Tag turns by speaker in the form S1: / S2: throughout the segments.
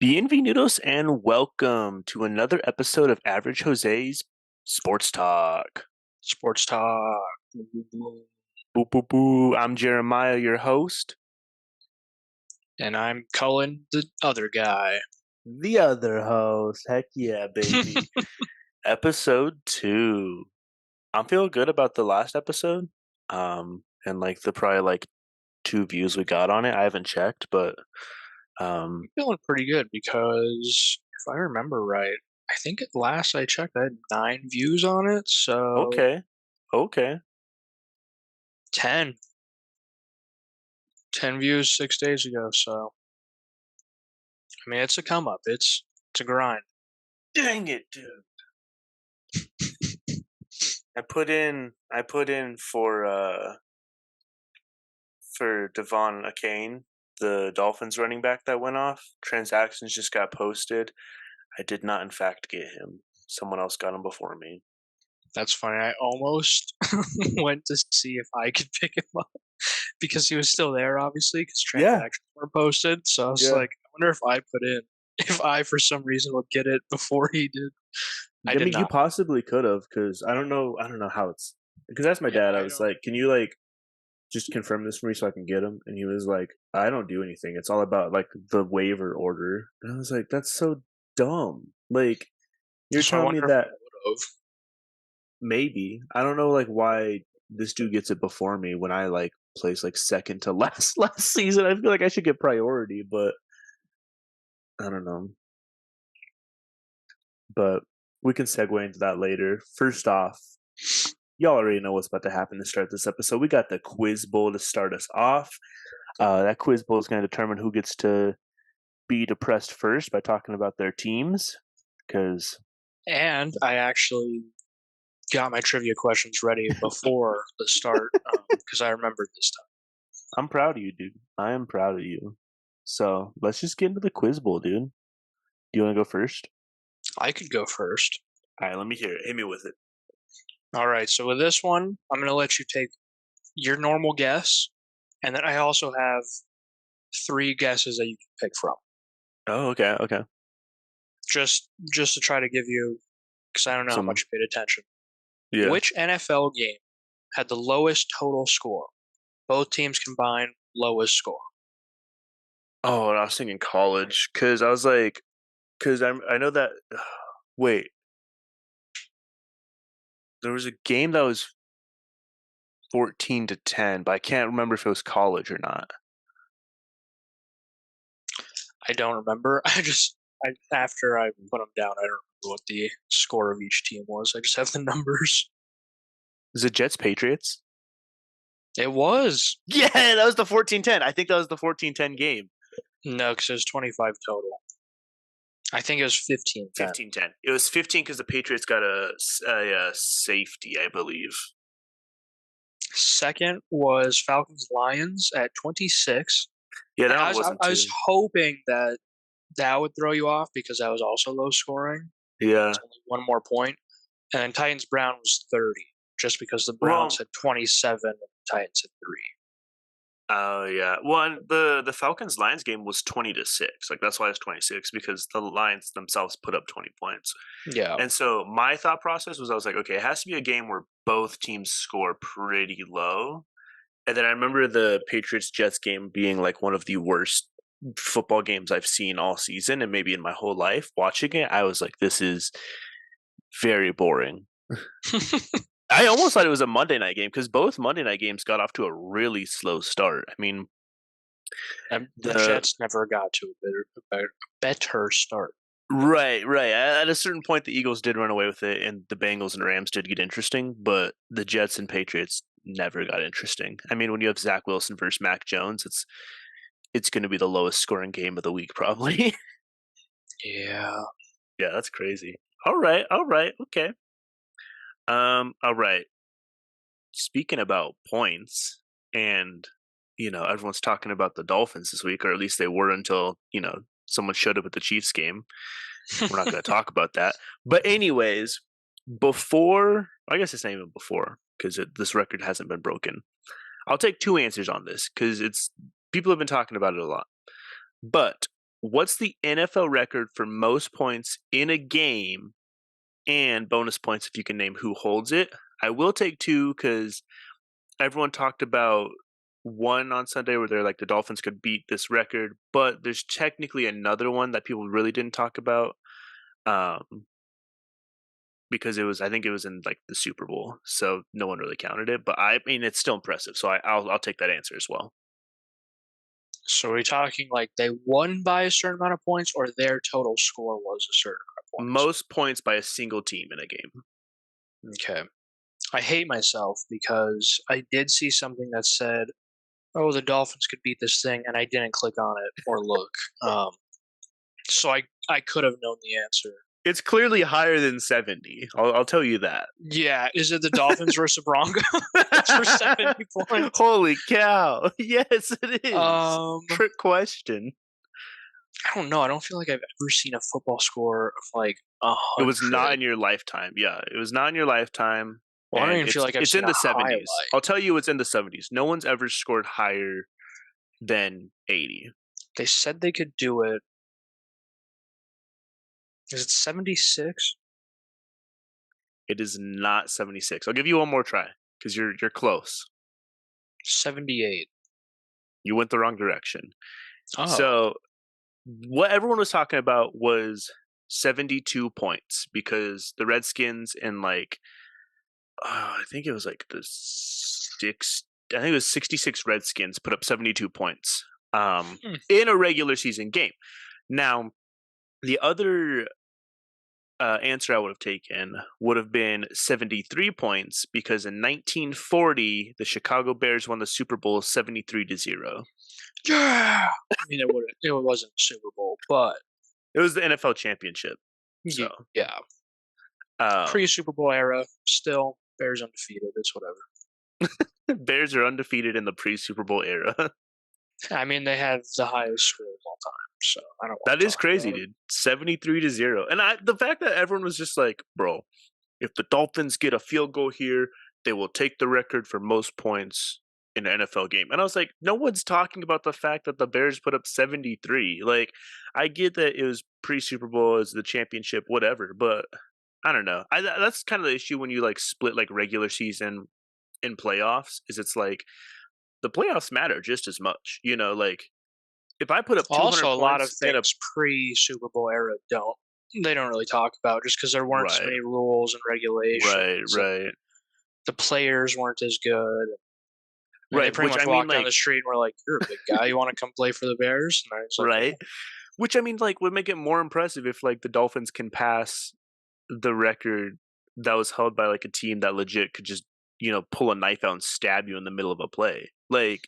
S1: Bienvenidos and welcome to another episode of Average Jose's Sports Talk.
S2: Sports talk.
S1: Boo boo boo. I'm Jeremiah, your host.
S2: And I'm Cullen, the other guy.
S1: The other host. Heck yeah, baby. Episode 2. I'm feeling good about the last episode. And like the probably like 2 views we got on it. I haven't checked, but
S2: Feeling pretty good because if I remember right, I think at last I checked, I had 9 views on it. So
S1: okay. Okay.
S2: 10. 10 views 6 days ago. So, I mean, it's a come up. It's a grind.
S1: Dang it, dude. I put in for Devon Akane, the Dolphins running back that went off. Transactions just got posted. I did not, in fact, get him. Someone else got him before me.
S2: That's funny. I almost went to see if I could pick him up because he was still there, obviously, because
S1: Yeah,
S2: transactions were posted. So I was
S1: yeah.
S2: like, I wonder if I put in, if I for some reason would get it before he did. I
S1: I
S2: did
S1: mean, you
S2: not.
S1: possibly could have, because I don't know. I don't know how it's. Because that's my
S2: Yeah,
S1: dad. I
S2: I
S1: was
S2: don't.
S1: like, "Can you like just confirm this for me so I can get him?" And he was like, "I don't do anything. It's all about like the waiver order." And I was like, "That's so dumb. Like, you're
S2: So I
S1: telling me
S2: wonder if I
S1: that
S2: would have.
S1: maybe I don't know like why this dude gets it before me when I like place like second to last last season. I feel like I should get priority, but I don't know. But we can segue into that later. First off, y'all already know what's about to happen to start this episode. We got the quiz bowl to start us off. That quiz bowl is going to determine who gets to be depressed first by talking about their teams. Because
S2: And I actually got my trivia questions ready before the start because I remembered this time.
S1: I'm proud of you, dude. I am proud of you. So let's just get into the quiz bowl, dude. Do you want to go first?
S2: I could go first.
S1: All right, let me hear it. Hit me with it.
S2: All right. So with this one, I'm going to let you take your normal guess, and then I also have 3 guesses that you can pick from.
S1: Oh, okay, okay.
S2: Just to try to give you, because I don't know how
S1: Some,
S2: much you paid attention.
S1: yeah.
S2: Which NFL game had the lowest total score? Both teams combined, lowest score.
S1: Oh, and I was thinking college because I was like, because I know that. Wait, there was a game that was 14-10, but I can't remember if it was college or not.
S2: I don't remember. After I put them down, I don't remember what the score of each team was. I just have the numbers.
S1: Is it Jets Patriots?
S2: It was
S1: Yeah, that was the 14-10. I think that was the 14-10 game.
S2: no, because it was 25 total. I think it was 15-10.
S1: 15-10. It was 15 because the Patriots got a safety, I believe.
S2: Second was Falcons Lions at 26.
S1: Yeah,
S2: And
S1: that one wasn't
S2: I
S1: too.
S2: was hoping that that would throw you off because that was also low scoring.
S1: Yeah.
S2: It's only one more point. And then Titans Brown was 30, just because the Browns
S1: Well,
S2: had 27 and the Titans had 3.
S1: oh yeah. Well, and the Falcons Lions game was 20-6. Like that's why it's 26 because the Lions themselves put up 20 points.
S2: Yeah.
S1: And so my thought process was I was like, okay, it has to be a game where both teams score pretty low. And then I remember the Patriots Jets game being like one of the worst football games I've seen all season and maybe in my whole life. Watching it, I was like, this is very boring. I almost thought it was a Monday night game because both Monday night games got off to a really slow start. I mean,
S2: And the
S1: the
S2: Jets never got to a better start.
S1: right. At a certain point, the Eagles did run away with it, and the Bengals and Rams did get interesting, but the Jets and Patriots never got interesting. I mean, when you have Zach Wilson versus Mac Jones, it's going to be the lowest scoring game of the week, probably.
S2: Yeah.
S1: Yeah, that's crazy. All right, okay. All right. Speaking about points, and everyone's talking about the Dolphins this week, or at least they were until someone showed up at the Chiefs game. We're not going to talk about that. But anyways, before I guess it's not even before because this record hasn't been broken. I'll take 2 answers on this because it's people have been talking about it a lot. But What's the NFL record for most points in a game and bonus points if you can name who holds it? I will take two because everyone talked about one on Sunday where they're like the Dolphins could beat this record, but there's technically another one that people really didn't talk about um, because I think it was in like the Super Bowl, so no one really counted it. But I mean, it's still impressive, so I'll take that answer as well.
S2: So are we talking like they won by a certain amount of points, or their total score was a certain amount of points?
S1: Most points by a single team in a game.
S2: Okay. I hate myself because I did see something that said, "Oh, the Dolphins could beat this thing," and I didn't click on it or look. Um, so I could have known the answer.
S1: It's clearly higher than 70. I'll tell you that.
S2: Yeah, is it the Dolphins versus Broncos for 70 points?
S1: Holy cow! Yes, it is.
S2: Um,
S1: Trick question.
S2: I don't know. I don't feel like I've ever seen a football score of like
S1: It was not
S2: 100.
S1: in your lifetime. Yeah, it was not in your lifetime,
S2: Well, I don't
S1: and
S2: even feel like I've
S1: it's
S2: seen
S1: in
S2: a
S1: the 70s.
S2: highlight.
S1: I'll tell you, it's in the 70s. No one's ever scored higher than 80.
S2: They said they could do it. Is it 76?
S1: It is not 76. I'll give you one more try because you're close.
S2: 78.
S1: You went the wrong direction.
S2: Oh.
S1: So what everyone was talking about was 72 points because the Redskins in like I think it was like I think it was 66 Redskins put up 72 points
S2: Hmm.
S1: in a regular season game. Now, the other answer I would have taken would have been 73 points because in 1940 the Chicago Bears won the Super Bowl 73-0.
S2: Yeah. I mean, it wasn't Super Bowl, but
S1: It was the NFL championship. So,
S2: yeah. Pre
S1: um,
S2: Super Bowl era, still Bears undefeated. It's whatever.
S1: Bears are undefeated in the pre-Super Bowl era.
S2: I mean, they have the highest score of all time, so I don't want
S1: That
S2: to
S1: is
S2: talk
S1: crazy,
S2: about it.
S1: dude. 73-0. And the fact that everyone was just like, bro, if the Dolphins get a field goal here, they will take the record for most points in an NFL game. And I was like, no one's talking about the fact that the Bears put up 73. Like, I get that it was pre Super Bowl as the championship, whatever, but I don't know. That's kind of the issue when you like split like regular season and playoffs, is it's like the playoffs matter just as much. Like if I put up 200
S2: Also, a lot of
S1: points in a
S2: things pre Super Bowl era don't really talk about just because there weren't so
S1: right,
S2: many rules and
S1: right,
S2: regulations, and
S1: right.
S2: the players weren't as good. I mean, they
S1: Right,
S2: pretty
S1: which
S2: much
S1: I mean,
S2: walked down the
S1: like,
S2: street and were like, "You're a big guy. You want to come play for the Bears?" And I was like,
S1: right,
S2: "Yeah."
S1: which I mean, like, would make it more impressive if like the Dolphins can pass the record that was held by like a team that legit could just pull a knife out and stab you in the middle of a play. Like,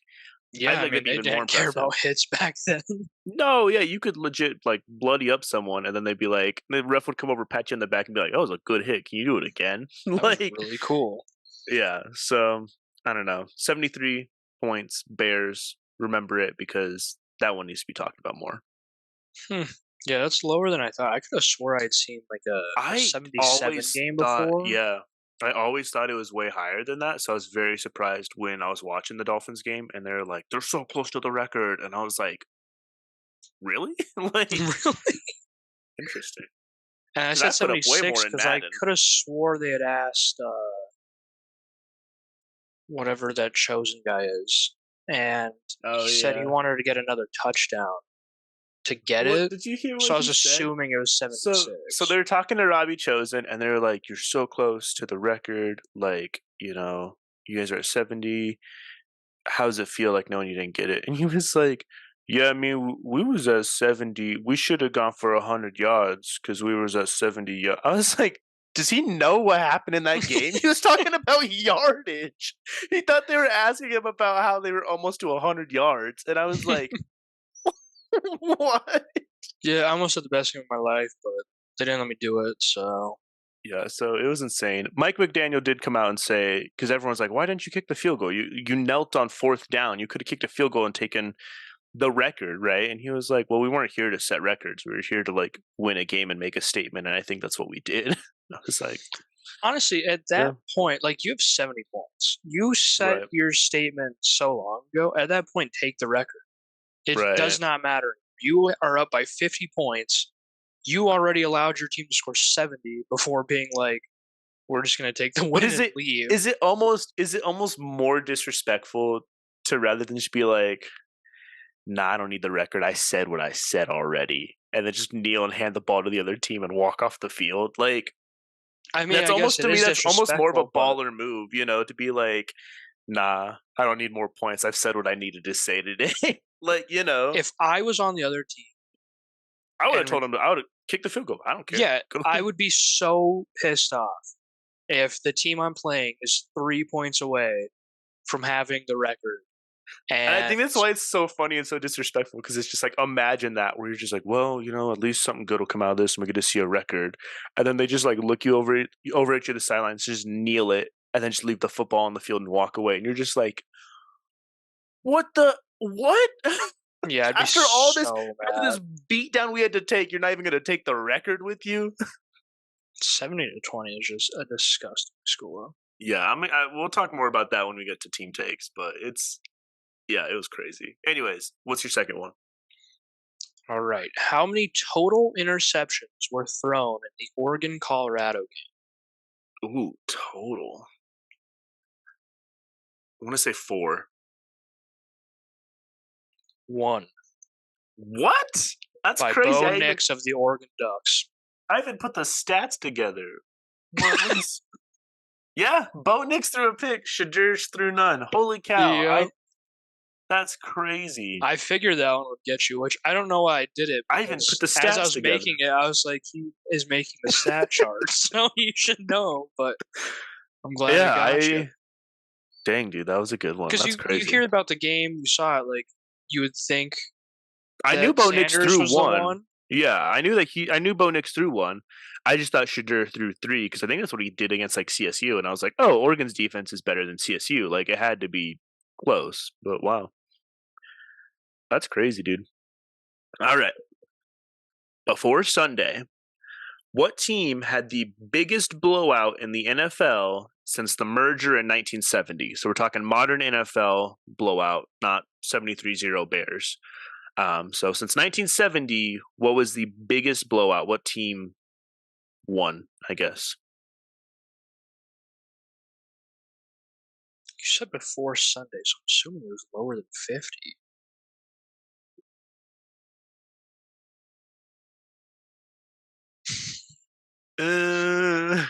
S1: I
S2: Yeah, I
S1: think
S2: mean,
S1: that'd be
S2: they
S1: even more
S2: didn't care
S1: impressive.
S2: about hits back then.
S1: No, yeah, you could legit like bloody up someone, and then they'd be like, the ref would come over, pat you in the back, and be like, "Oh, it was a good hit. Can you do it again?"
S2: That was
S1: Like,
S2: really cool.
S1: yeah. So I don't know. 73 points, Bears. Remember it because that one needs to be talked about more.
S2: Hmm. Yeah, that's lower than I thought. I could have swore I'd seen like a
S1: I
S2: 77
S1: always
S2: game
S1: thought,
S2: before.
S1: yeah, I always thought it was way higher than that. So I was very surprised when I was watching the Dolphins game and they're like, they're so close to the record. And I was like, really? Like,
S2: Really?
S1: interesting.
S2: And I
S1: Because
S2: said
S1: I put up way
S2: 76
S1: more in
S2: because I
S1: Madden.
S2: could have swore they had asked whatever that chosen guy is, and
S1: Oh,
S2: he said he
S1: yeah.
S2: wanted to get another touchdown to get
S1: What
S2: it.
S1: did you hear
S2: So
S1: what
S2: I was
S1: he said?
S2: assuming it was
S1: So
S2: 76.
S1: they're talking to Robbie Chosen and they're like, you're so close to the record. Like, you guys are at 70. How does it feel like knowing you didn't get it? And he was like, yeah, I mean, we was at 70. We should have gone for 100 yards because we was at 70. I was like, does he know what happened in that game? He was talking about yardage. He thought they were asking him about how they were almost to 100 yards. And I was like, what?
S2: Yeah, I almost had the best game of my life, but they didn't let me do it. So
S1: Yeah, so it was insane. Mike McDaniel did come out and say, because everyone's like, why didn't you kick the field goal? You knelt on fourth down. You could have kicked a field goal and taken the record, right? And he was like, well, we weren't here to set records. We were here to like win a game and make a statement. And I think that's what we did. I was like,
S2: honestly, at
S1: yeah,
S2: that point, like you have 70 points. You set
S1: right,
S2: your statement so long ago. At that point, take the record. It
S1: right.
S2: does not matter. You are up by 50 points. You already allowed your team to score 70 before being like, we're just going to take the
S1: But
S2: win and leave.
S1: is it almost more disrespectful to rather than just be like, nah, I don't need the record. I said what I said already. And then just kneel and hand the ball to the other team and walk off the field. Like
S2: I mean,
S1: that's
S2: I guess
S1: almost
S2: it
S1: to me
S2: is
S1: that's almost more of a
S2: disrespectful, but
S1: baller move, to be like, nah, I don't need more points. I've said what I needed to say today. Like,
S2: if I was on the other team,
S1: I would have
S2: and
S1: told him I would have kicked the field goal. I don't care.
S2: yeah,
S1: Go.
S2: I would be so pissed off if the team I'm playing is 3 points away from having the record.
S1: And I
S2: And
S1: think that's why it's so funny and so disrespectful because it's just like imagine that where you're just like, well, at least something good will come out of this, and we get to see a record. And then they just like look you over at you the sidelines, just kneel it, and then just leave the football on the field and walk away. And you're just like, what the what?
S2: yeah, I'd be
S1: After all this,
S2: so
S1: after
S2: mad.
S1: this beat down we had to take, you're not even going to take the record with you.
S2: 70-20 is just a disgusting score.
S1: Yeah, we'll talk more about that when we get to team takes, but it was crazy. Anyways, what's your second one?
S2: All right. How many total interceptions were thrown in the Oregon Colorado game?
S1: Ooh, total. I want to say 4.
S2: One.
S1: What? That's
S2: By
S1: crazy.
S2: Bo Nix of the Oregon Ducks.
S1: I even put the stats together. Yeah, Bo Nix threw a pick. Shadur threw none. Holy cow!
S2: Yeah.
S1: That's crazy.
S2: I figured that one would get you, which I don't know why I did it.
S1: I even put the
S2: As I
S1: stats
S2: was
S1: together.
S2: making it, I was like, he is making the stat chart, so you should know. But I'm glad I got you.
S1: Dang, dude, that was a good one.
S2: Because
S1: That's
S2: you
S1: crazy.
S2: hear about the game, you saw it, like you would think
S1: I knew
S2: that
S1: Bo Nix
S2: Sanders
S1: threw
S2: was the
S1: one.
S2: one.
S1: Yeah, I knew Bo Nix threw one. I just thought Shadur threw 3 because I think that's what he did against like CSU, and I was like, oh, Oregon's defense is better than CSU. Like it had to be close, but wow, that's crazy, dude. All right, before Sunday, what team had the biggest blowout in the NFL since the merger in 1970? So we're talking modern NFL blowout, not 73-0 Bears. So since 1970, what was the biggest blowout? What team won, I guess?
S2: You said before Sunday, so I'm assuming it was lower than 50.
S1: Uh,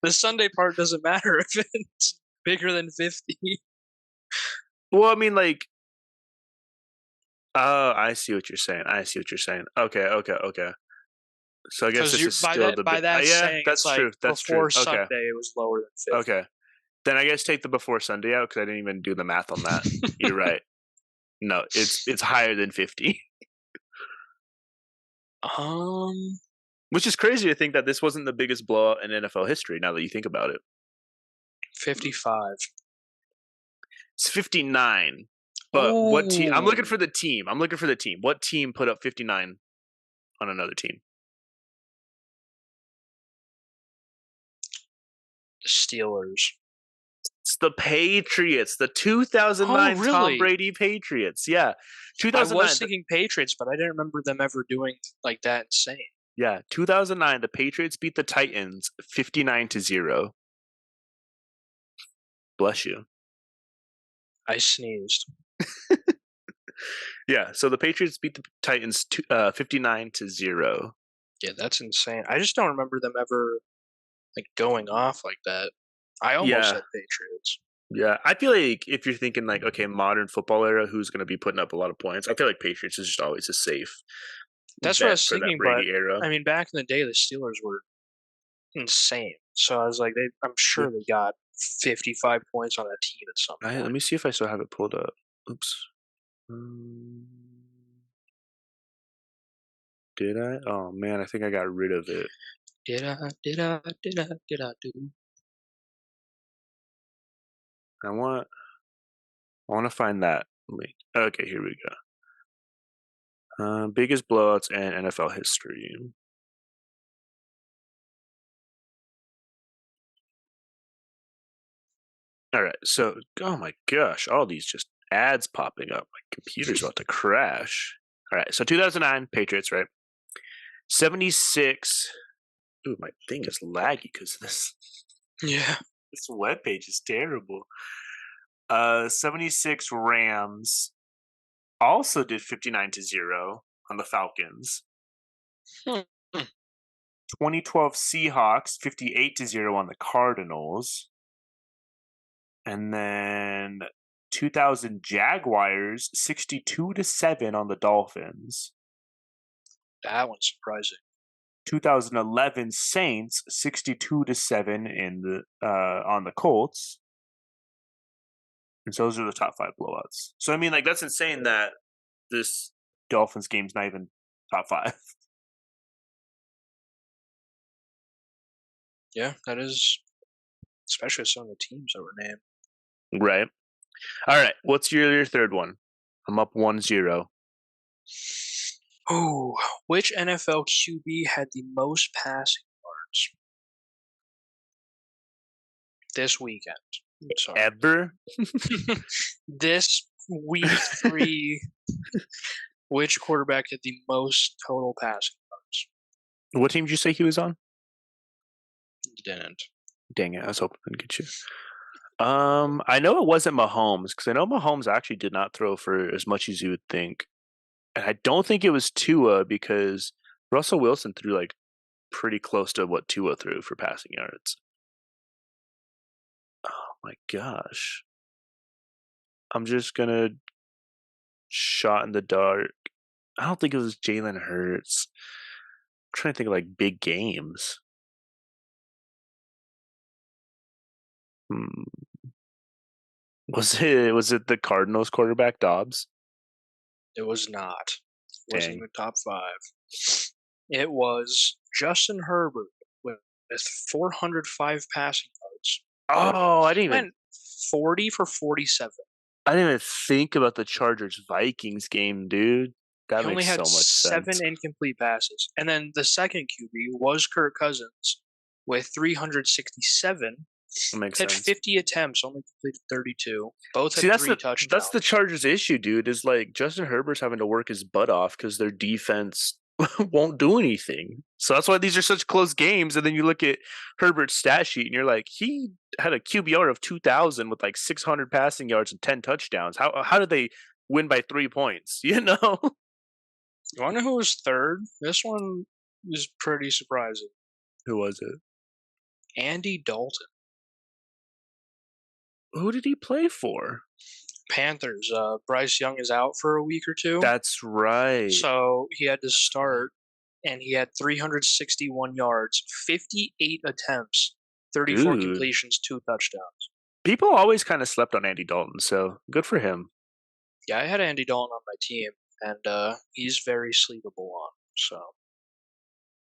S2: The Sunday part doesn't matter if it's bigger than 50.
S1: well, I mean, like, oh, I see what you're saying. Okay. So I guess
S2: Because
S1: this
S2: you
S1: is still the
S2: by that
S1: yeah,
S2: saying
S1: that's
S2: it's like
S1: true. That's true.
S2: before
S1: Okay,
S2: Sunday it was lower than 50.
S1: okay. Then I guess take the before Sunday out because I didn't even do the math on that. You're right. No, it's higher than 50,
S2: Um,
S1: which is crazy to think that this wasn't the biggest blowout in NFL history. Now that you think about it,
S2: 55.
S1: it's 59. But what team? I'm looking
S2: Oh,
S1: for the team. What team put up 59 on another team?
S2: the Steelers.
S1: It's the Patriots, the
S2: Oh,
S1: 2009 Tom
S2: really?
S1: Brady Patriots. Yeah,
S2: I was
S1: 2009.
S2: thinking Patriots, but I didn't remember them ever doing like that insane.
S1: Yeah, 2009. The Patriots beat the Titans 59-0. Bless you.
S2: I sneezed.
S1: Yeah, so the Patriots beat the Titans 59-0.
S2: Yeah, that's insane. I just don't remember them ever like going off like that. I almost
S1: Yeah,
S2: said Patriots.
S1: yeah. I feel like if you're thinking like, okay, modern football era, who's going to be putting up a lot of points? I feel like Patriots is just always a safe
S2: That's what I
S1: bet
S2: was
S1: for that
S2: thinking, but
S1: Brady era.
S2: I mean, back in the day, the Steelers were insane. So I was like, I'm
S1: Yeah.
S2: sure they got 55 points on that team at some
S1: Let
S2: point.
S1: me see if I still have it pulled up. Oops. Um, did I? Oh man, I think I got rid of it.
S2: Did I do?
S1: I want to find that link. Okay, here we go. Biggest blowouts in NFL history. All right, so oh my gosh, all these just ads popping up. My computer's about to crash. All right, so 2009 Patriots, right? 76. Ooh, my thing is laggy because
S2: Yeah.
S1: this web page is terrible. 76 Rams also did 59-0 on the Falcons.
S2: Hmm.
S1: 2012 Seahawks 58-0 on the Cardinals. And then 2000 Jaguars 62-7 on the Dolphins.
S2: That one's surprising.
S1: 2011 Saints 62-7 in the on the Colts. And so those are the top 5 blowouts. So I mean, like, that's insane that this Dolphins game's not even top 5.
S2: Yeah, that is, especially some of the teams that were named.
S1: Right. All right. What's your third one? I'm up 1-0.
S2: Oh, which NFL QB had the most passing yards this weekend? Sorry.
S1: Ever?
S2: This week 3, which quarterback had the most total passing yards?
S1: What team did you say he was on?
S2: He didn't.
S1: Dang it. I was hoping to get you. I know it wasn't Mahomes because I know Mahomes actually did not throw for as much as you would think. And I don't think it was Tua because Russell Wilson threw like pretty close to what Tua threw for passing yards. Oh my gosh. I'm just gonna shot in the dark. I don't think it was Jalen Hurts. I'm trying to think of like big games. Hmm. Was it the Cardinals quarterback Dobbs?
S2: It was not. It wasn't
S1: Dang.
S2: even top 5. It was Justin Herbert with 405 passing yards.
S1: Oh,
S2: He went 40 for 47.
S1: I didn't even think about the Chargers Vikings game, dude. That
S2: He only
S1: makes
S2: had
S1: so much
S2: 7
S1: sense.
S2: incomplete passes. And then the second QB was Kirk Cousins with 367.
S1: That makes
S2: Had
S1: sense.
S2: 50 attempts, only completed 32. Both
S1: See,
S2: had
S1: that's
S2: 3
S1: that's the
S2: touchdowns.
S1: Chargers' issue, dude. Is like Justin Herbert's having to work his butt off because their defense won't do anything. So that's why these are such close games. And then you look at Herbert's stat sheet, and you're like, he had a QBR of 2,000 with like 600 passing yards and 10 touchdowns. How did they win by 3 points? You know.
S2: You want to know who was third? This one is pretty surprising.
S1: Who was it?
S2: Andy Dalton.
S1: Who did he play for?
S2: Panthers. Bryce Young is out for a week or 2.
S1: That's right.
S2: So he had to start, and he had 361 yards, 58 attempts, 34
S1: Dude.
S2: completions, 2 touchdowns.
S1: People always kind of slept on Andy Dalton, so good for him.
S2: Yeah, I had Andy Dalton on my team, and he's very sleepable on. So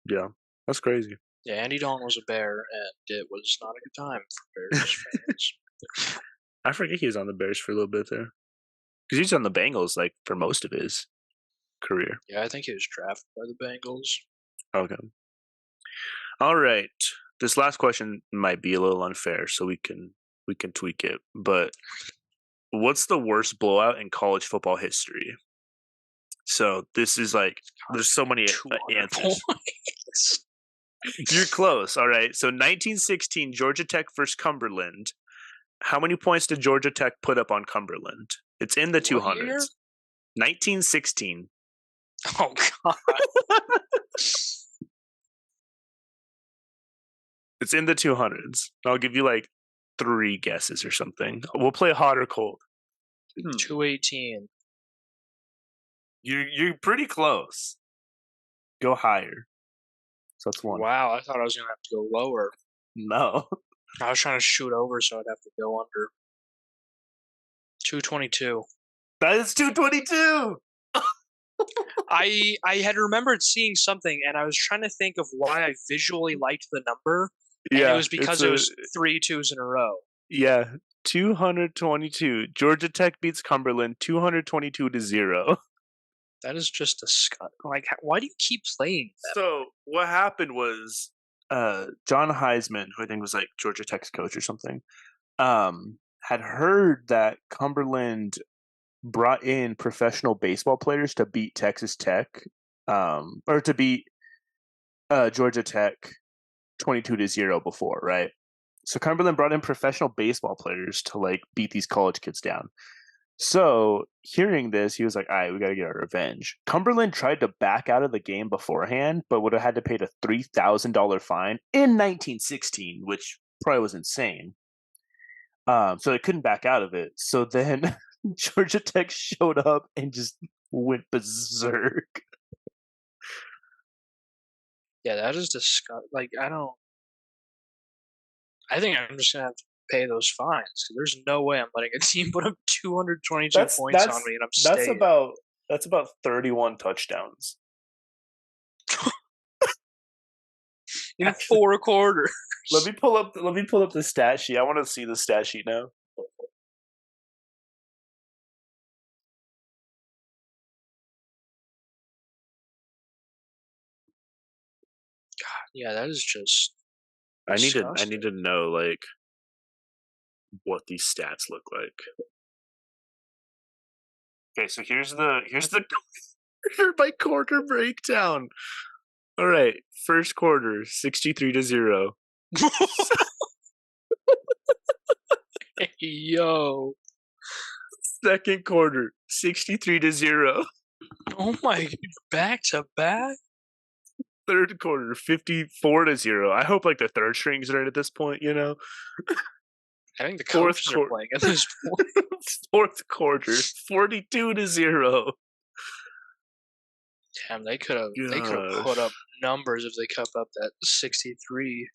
S1: Yeah, that's crazy.
S2: yeah, Andy Dalton was a Bear, and it was not a good time for Bears fans.
S1: I forget he was on the Bears for a little bit there. Because he's on the Bengals like for most of his career.
S2: Yeah, I think he was drafted by the Bengals.
S1: Okay. All right. This last question might be a little unfair, so we can tweak it. But what's the worst blowout in college football history? So this is like there's so many
S2: 200
S1: answers.
S2: points.
S1: You're close. All right. So 1916 Georgia Tech versus Cumberland. How many points did Georgia Tech put up on Cumberland? It's in the 200s.
S2: Year?
S1: 1916.
S2: Oh God.
S1: It's in the 200s. I'll give you like 3 guesses or something. We'll play hot or cold.
S2: 218.
S1: You're pretty close. Go higher. So that's 1.
S2: Wow, I thought I was gonna have to go lower.
S1: No.
S2: I was trying to shoot over, so I'd have to go under. 222.
S1: That is 222.
S2: I had remembered seeing something, and I was trying to think of why I visually liked the number. And
S1: Yeah,
S2: it was because it was 3 2s in a row.
S1: Yeah, 222. Georgia Tech beats Cumberland 222-0.
S2: That is just disgusting. Like, why do you keep playing that?
S1: So what happened was John Heisman, who I think was like Georgia Tech's coach or something, had heard that Cumberland brought in professional baseball players to beat Texas Tech, or to beat Georgia Tech 22-0 before, right? So Cumberland brought in professional baseball players to like beat these college kids down. So hearing this, he was like, "All right, we got to get our revenge." Cumberland tried to back out of the game beforehand, but would have had to pay a $3,000 fine in 1916, which probably was insane. So they couldn't back out of it. So then Georgia Tech showed up and just went berserk.
S2: Yeah, that is disgusting. Like, I don't. I think I'm just gonna have to pay those fines. There's no way I'm letting a team put up 222
S1: That's
S2: points on
S1: that's
S2: me and I'm
S1: that's
S2: staying.
S1: about that's about 31 touchdowns.
S2: In
S1: Actually,
S2: 4 quarters.
S1: let me pull up the stat sheet. I want to see the stat sheet now.
S2: Yeah, that is just
S1: I need to I
S2: disgusting.
S1: need to know like what these stats look like. Okay, so here's the quarter by quarter breakdown. All right, first quarter 63-0.
S2: Yo.
S1: Second quarter 63-0.
S2: Oh my, back to back?
S1: Third quarter 54-0. I hope like the third strings are in at this point, you know.
S2: I think the
S1: Fourth
S2: coaches are
S1: quarter
S2: playing at this point.
S1: fourth quarter 42-0.
S2: Damn, they could have put up
S1: Gosh.
S2: numbers if they kept up that 63.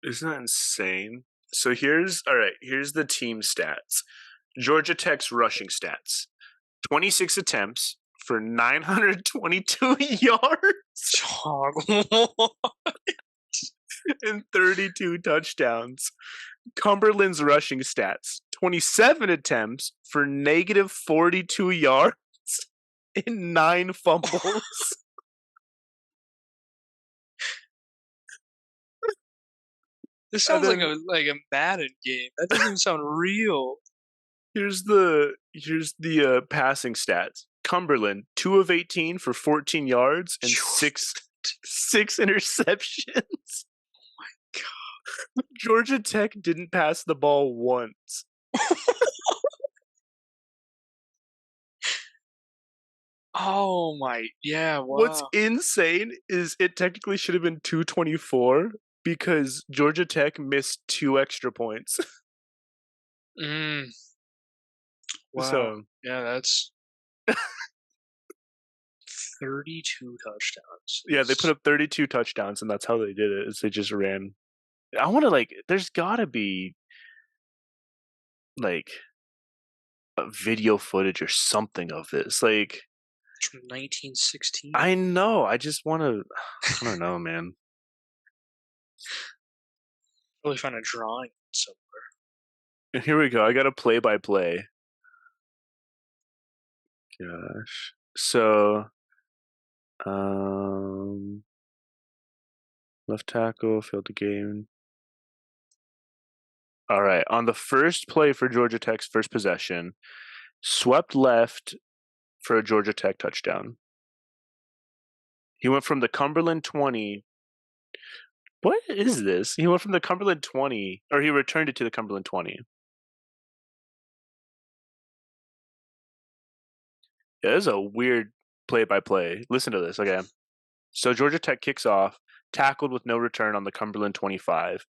S1: Isn't that insane? So here's the team stats. Georgia Tech's rushing stats. 26 attempts for 922 yards and 32 touchdowns. Cumberland's rushing stats. 27 attempts for negative 42 yards and 9 fumbles.
S2: This
S1: And
S2: sounds
S1: then
S2: like a Madden game. That doesn't even sound real.
S1: here's the passing stats. Cumberland 2 of 18 for 14 yards and six interceptions. Georgia Tech didn't pass the ball once.
S2: Oh my, yeah,
S1: What's
S2: wow.
S1: insane is it technically should have been 224 because Georgia Tech missed 2 extra points.
S2: Mm, wow.
S1: So
S2: Yeah, that's 32 touchdowns.
S1: yeah, they put up 32 touchdowns, and that's how they did it. Is they just ran. I want to like. There's got to be like a video footage or something of this. Like
S2: From 1916.
S1: I know. I just want to. I don't know, man.
S2: Probably find a drawing somewhere.
S1: And here we go. I got a play by play. Gosh. So, um, left tackle failed the game. All right. On the first play for Georgia Tech's first possession, swept left for a Georgia Tech touchdown. He went from the Cumberland 20. What is this? He went from the Cumberland 20, or he returned it to the Cumberland 20. Yeah, this is a weird play by play. Listen to this. Okay. So Georgia Tech kicks off, tackled with no return on the Cumberland 25.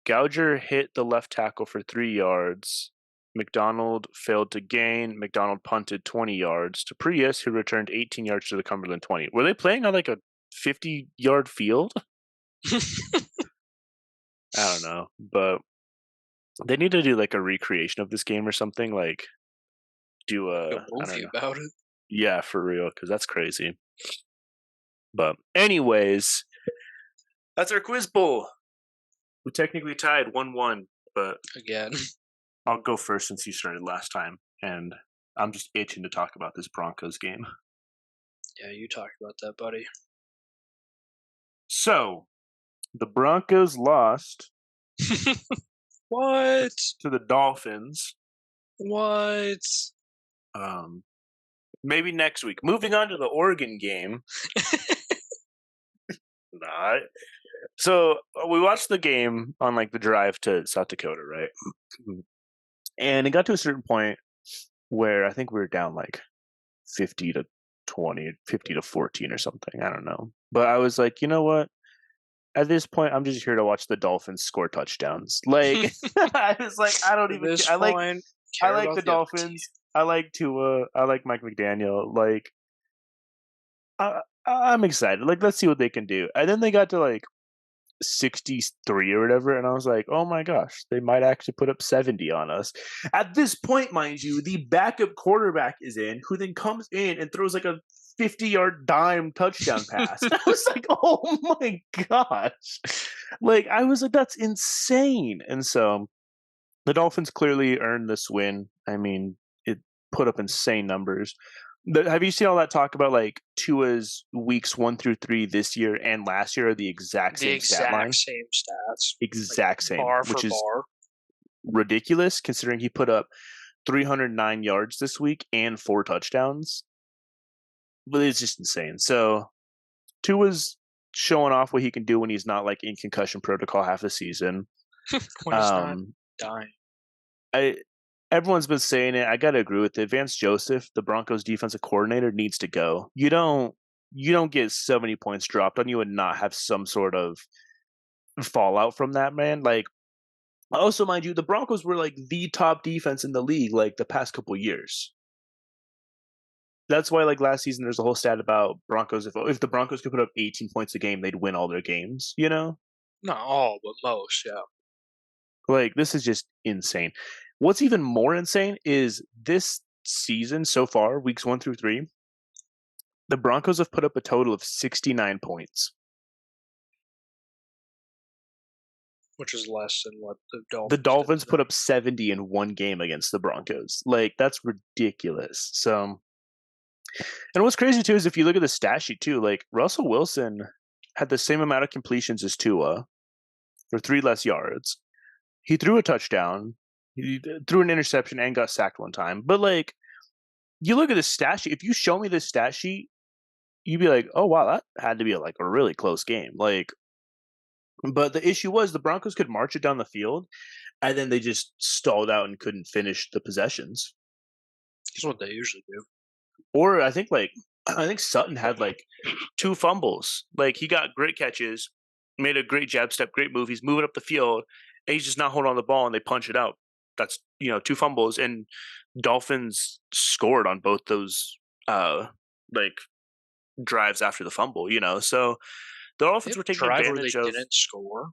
S1: Gouger hit the left tackle for 3 yards. McDonald failed to gain. McDonald punted 20 yards to Prius, who returned 18 yards to the Cumberland 20. Were they playing on like a 50-yard field? I don't know, but they need to do like a recreation of this game or something. Like do
S2: A
S1: I don't
S2: movie
S1: know.
S2: about it.
S1: Yeah, for real, because that's crazy. But anyways, that's our quiz bowl. We technically tied 1-1, but
S2: Again.
S1: I'll go first since you started last time, and I'm just itching to talk about this Broncos game.
S2: Yeah, you talked about that, buddy.
S1: So, the Broncos lost
S2: What?
S1: to the Dolphins.
S2: What?
S1: Maybe next week. Moving on to the Oregon game. Nah. So we watched the game on like the drive to South Dakota, right? And it got to a certain point where I think we were down like 50 to 20, 50 to 14 or something. I don't know. But I was like, you know what? At this point, I'm just here to watch the Dolphins score touchdowns. Like I was like, I don't
S2: At
S1: even care.
S2: this point,
S1: I
S2: care
S1: like
S2: about
S1: the
S2: the other team.
S1: Dolphins. I like Tua. I like Mike McDaniel. Like I'm excited. Like let's see what they can do. And then they got to like 63 or whatever, and I was like, oh my gosh, they might actually put up 70 on us. At this point, mind you, the backup quarterback is in, who then comes in and throws like a 50-yard dime touchdown pass. I was like, oh my gosh. Like, I was like, that's insane. And so the Dolphins clearly earned this win. I mean, it put up insane numbers. Have you seen all that talk about like Tua's weeks 1 through 3 this year and last year are the exact
S2: The
S1: same stat
S2: exact
S1: line?
S2: same stats, like
S1: Exact same,
S2: bar for
S1: which is
S2: bar.
S1: ridiculous considering he put up 309 yards this week and 4 touchdowns. But it's just insane. So Tua's showing off what he can do when he's not like in concussion protocol half the season.
S2: When he's not
S1: Um,
S2: dying.
S1: I everyone's been saying it. I got to agree with it. Vance Joseph, the Broncos defensive coordinator, needs to go. You don't get so many points dropped on you and not have some sort of fallout from that, man. Like also, mind you, the Broncos were like the top defense in the league like the past couple years. That's why like last season there's a whole stat about Broncos if the Broncos could put up 18 points a game, they'd win all their games, you know?
S2: Not all, but most, yeah.
S1: Like this is just insane. What's even more insane is this season so far, weeks 1 through 3, the Broncos have put up a total of 69 points.
S2: Which is less than what the
S1: The
S2: Dolphins did.
S1: Dolphins put up 70 in one game against the Broncos. Like that's ridiculous. So and what's crazy too is if you look at the stat sheet too, like Russell Wilson had the same amount of completions as Tua for 3 less yards. He threw a touchdown, he threw an interception, and got sacked one time. But like, you look at the stat sheet. If you show me this stat sheet, you'd be like, "Oh wow, that had to be like a really close game." Like, but the issue was the Broncos could march it down the field, and then they just stalled out and couldn't finish the possessions.
S2: That's what they usually do.
S1: Or I think Sutton had like 2 fumbles. Like he got great catches, made a great jab step, great move. He's moving up the field, and he's just not holding on the ball, and they punch it out. That's 2 fumbles, and Dolphins scored on both those like drives after the fumble. So the
S2: They
S1: Dolphins
S2: had
S1: were
S2: a
S1: taking
S2: drive where they
S1: advantage of.
S2: didn't score.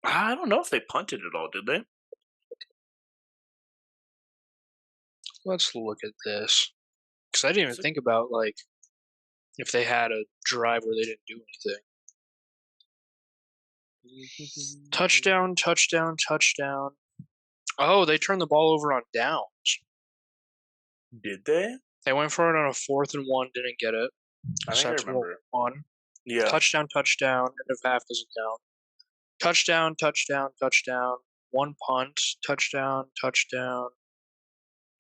S1: I don't know if they punted at all, did they?
S2: Let's look at this. Because I didn't even
S1: So-
S2: think about, like, if they had a drive where they didn't do anything. Touchdown, touchdown, touchdown. Oh, they turned the ball over on downs.
S1: Did they?
S2: They went for it on a 4th and 1, didn't get it.
S1: I think I
S2: That's
S1: remember.
S2: one.
S1: Yeah.
S2: Touchdown, touchdown, end of half is a down. Touchdown, touchdown, touchdown. One punt, touchdown, touchdown.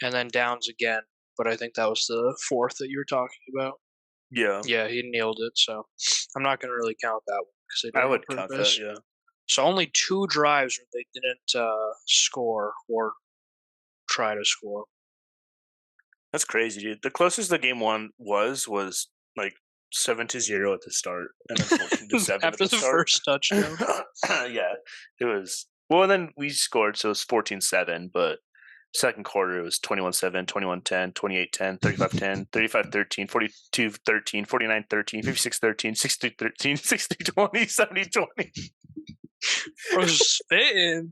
S2: And then downs again. But I think that was the 4th that you were talking about.
S1: Yeah.
S2: Yeah, he nailed it, so I'm not going to really count that one because they did
S1: I
S2: it
S1: would
S2: on
S1: count
S2: purpose.
S1: that, yeah.
S2: So only 2 drives where they didn't score or try to score.
S1: That's crazy, dude. The closest the game was like 7-0 at the start, and then 14-7 at
S2: After
S1: the
S2: the
S1: start.
S2: first touchdown.
S1: Yeah, it was. Well, and then we scored, so it was 14-7. But second quarter, it was 21-7, 21-10, 28-10, 35-10, 35-13, 42-13, 49-13, 56-13, 63-13, 60-20, 70-20.
S2: Bro, spitting.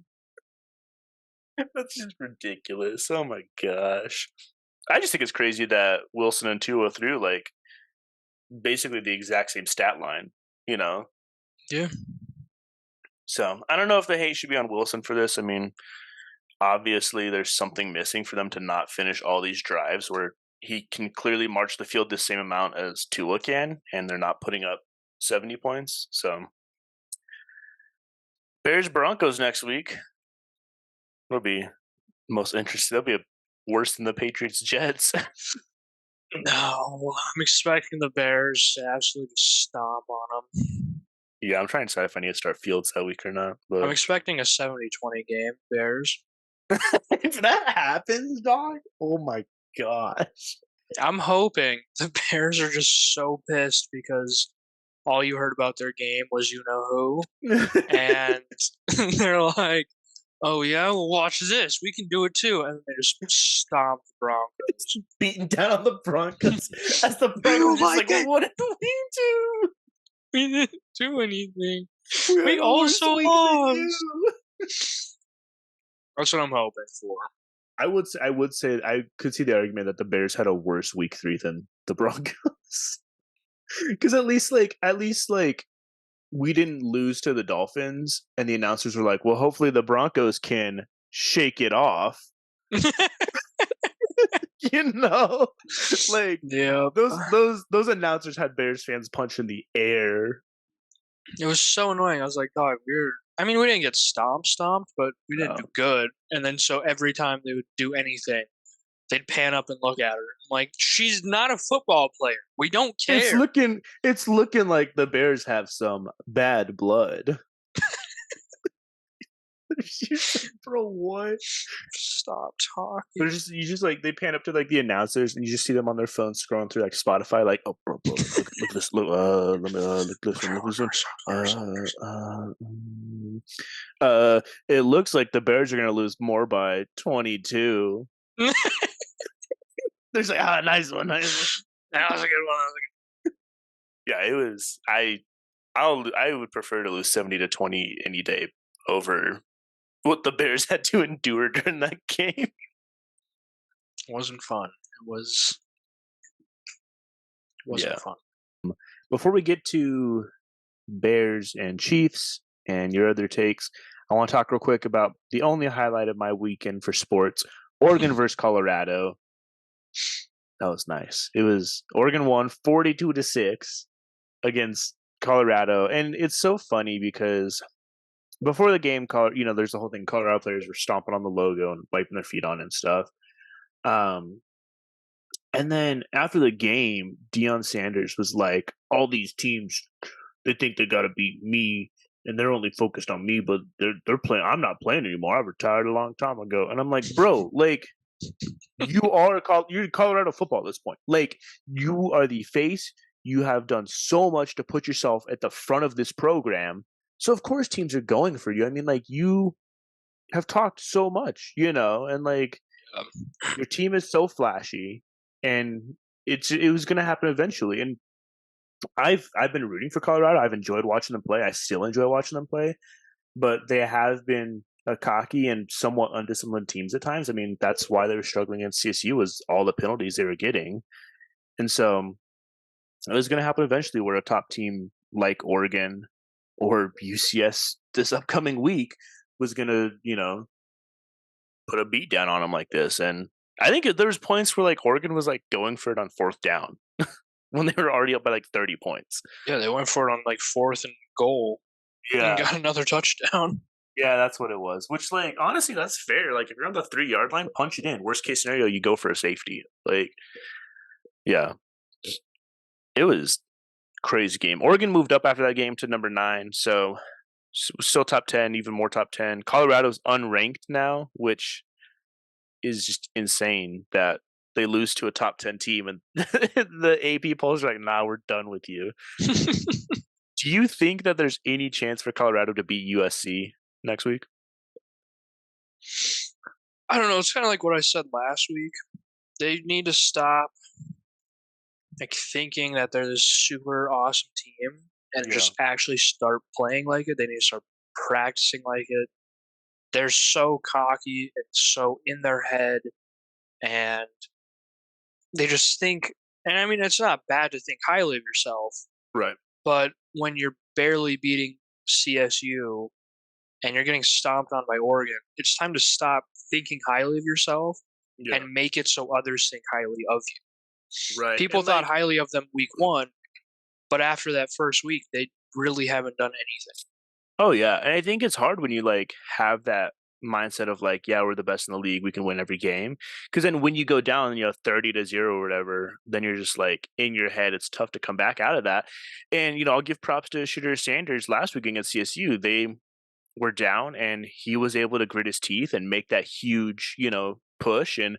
S1: That's just ridiculous. Oh my gosh. I just think it's crazy that Wilson and Tua threw like basically the exact same stat line, you know?
S2: Yeah.
S1: So I don't know if the hate should be on Wilson for this. I mean, obviously there's something missing for them to not finish all these drives where he can clearly march the field the same amount as Tua can, and they're not putting up 70 points. So Bears Broncos next week will be most interesting. That'll be a worse than the Patriots Jets.
S2: No, I'm expecting the Bears to absolutely stomp on them.
S1: Yeah, I'm trying to decide if I need to start Fields that week or not.
S2: I'm
S1: But
S2: expecting a 70-20 game, Bears.
S1: if that happens, dog, oh my gosh.
S2: I'm hoping the Bears are just so pissed because all you heard about their game was you know who, and they're like, "Oh yeah, well watch this, we can do it too," and they just stomp the Broncos.
S1: Beating down on the Broncos as the
S2: Do you
S1: Broncos just
S2: like
S1: like,
S2: it?
S1: what did we do?
S2: We didn't do anything.
S1: We
S2: We
S1: had a worse
S2: also
S1: week than
S2: lost.
S1: you.
S2: That's what I'm hoping for.
S1: I would say I could see the argument that the Bears had a worse week 3 than the Broncos. Because at least we didn't lose to the Dolphins, and the announcers were like, "Well, hopefully the Broncos can shake it off." You know, like
S2: Yep.
S1: those announcers had Bears fans punch in the air.
S2: It was so annoying. I was like, dog, we're. I mean, we didn't get stomped, but we didn't do
S1: No.
S2: good. And then so every time they would do anything, they'd pan up and look at her. I'm like, she's not a football player. We don't
S1: It's
S2: care.
S1: looking like the Bears have some bad blood. Bro, what?
S2: Stop talking.
S1: They're just you just like they pan up to like the announcers and you just see them on their phone scrolling through like Spotify, like, oh bro, look at this, let me look this one. It looks like the Bears are gonna lose more by 22. There's like, nice one, nice one.
S2: That was a good one.
S1: Yeah, it was. I would prefer to lose 70-20 any day over what the Bears had to endure during that game.
S2: It wasn't fun. Wasn't
S1: Yeah.
S2: fun.
S1: Before we get to Bears and Chiefs and your other takes, I want to talk real quick about the only highlight of my weekend for sports: Oregon versus Colorado. That was nice. It was Oregon won 42-6 against Colorado, and it's so funny because before the game, there's the whole thing. Colorado players were stomping on the logo and wiping their feet on it and stuff. And then after the game, Deion Sanders was like, "All these teams, they think they got to beat me, and they're only focused on me. But they're playing. I'm not playing anymore. I retired a long time ago." And I'm like, "Bro, like you're Colorado football at this point. Like you are the face. You have done so much to put yourself at the front of this program. So of course teams are going for you. I mean, like you have talked so much, and like your team is so flashy, and it was going to happen eventually. And I've been rooting for Colorado. I've enjoyed watching them play. I still enjoy watching them play, but they have been a cocky and somewhat undisciplined teams at times. I mean, that's why they were struggling against CSU, was all the penalties they were getting. And so it was going to happen eventually where a top team like Oregon or UCS this upcoming week was going to, put a beat down on them like this. And I think there was points where like Oregon was like going for it on fourth down when they were already up by like 30 points.
S2: Yeah, they went for it on like 4th and goal and got another touchdown.
S1: Yeah, that's what it was. Which, like, honestly, that's fair. Like, if you're on the 3-yard line, punch it in. Worst case scenario, you go for a safety. Like, yeah, it was crazy game. Oregon moved up after that game to number 9, so still top 10, even more top 10. Colorado's unranked now, which is just insane that they lose to a top 10 team, and the AP polls are like, "Nah, we're done with you." Do you think that there's any chance for Colorado to beat USC next week?
S2: I don't know. It's kind of like what I said last week. They need to stop like thinking that they're this super awesome team and just actually start playing like it. They need to start practicing like it. They're so cocky and so in their head, and they just think. And I mean, it's not bad to think highly of yourself,
S1: Right.
S2: but when you're barely beating CSU and you're getting stomped on by Oregon, it's time to stop thinking highly of yourself and make it so others think highly of you.
S1: Right.
S2: People thought highly of them week 1, but after that first week, they really haven't done anything.
S1: Oh yeah, and I think it's hard when you like have that mindset of like, yeah, we're the best in the league, we can win every game. Because then when you go down, 30-0 or whatever, then you're just like in your head, it's tough to come back out of that. And I'll give props to Shooter Sanders last week against CSU. They were down, and he was able to grit his teeth and make that huge, push, and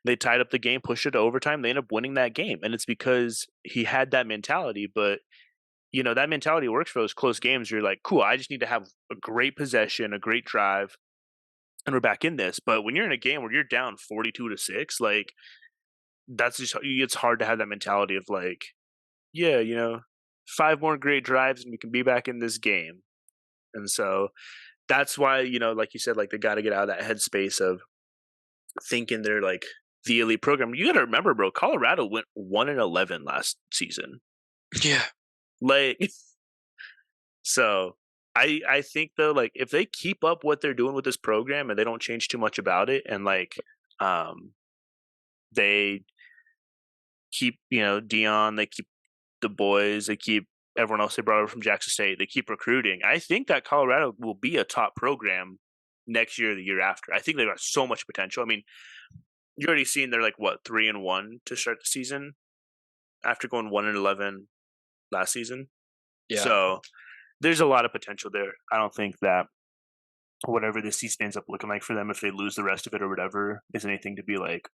S1: they tied up the game, pushed it to overtime. They ended up winning that game, and it's because he had that mentality. But that mentality works for those close games. You're like, cool, I just need to have a great possession, a great drive, and we're back in this. But when you're in a game where you're down 42-6, like that's just it's hard to have that mentality of like, yeah, 5 more great drives and we can be back in this game. And so that's why, like you said, like they got to get out of that headspace of thinking they're like the elite program. You got to remember, bro, Colorado went 1-11 last season.
S2: Yeah.
S1: Like, so I think though, like if they keep up what they're doing with this program and they don't change too much about it, and like they keep Dion, they keep the boys, they keep everyone else they brought over from Jackson State, they keep recruiting, I think that Colorado will be a top program next year or the year after. I think they've got so much potential. I mean, you already seen they're like 3-1 to start the season after going 1-11 last season.
S2: Yeah.
S1: So there's a lot of potential there. I don't think that whatever this season ends up looking like for them, if they lose the rest of it or whatever, is anything to be like,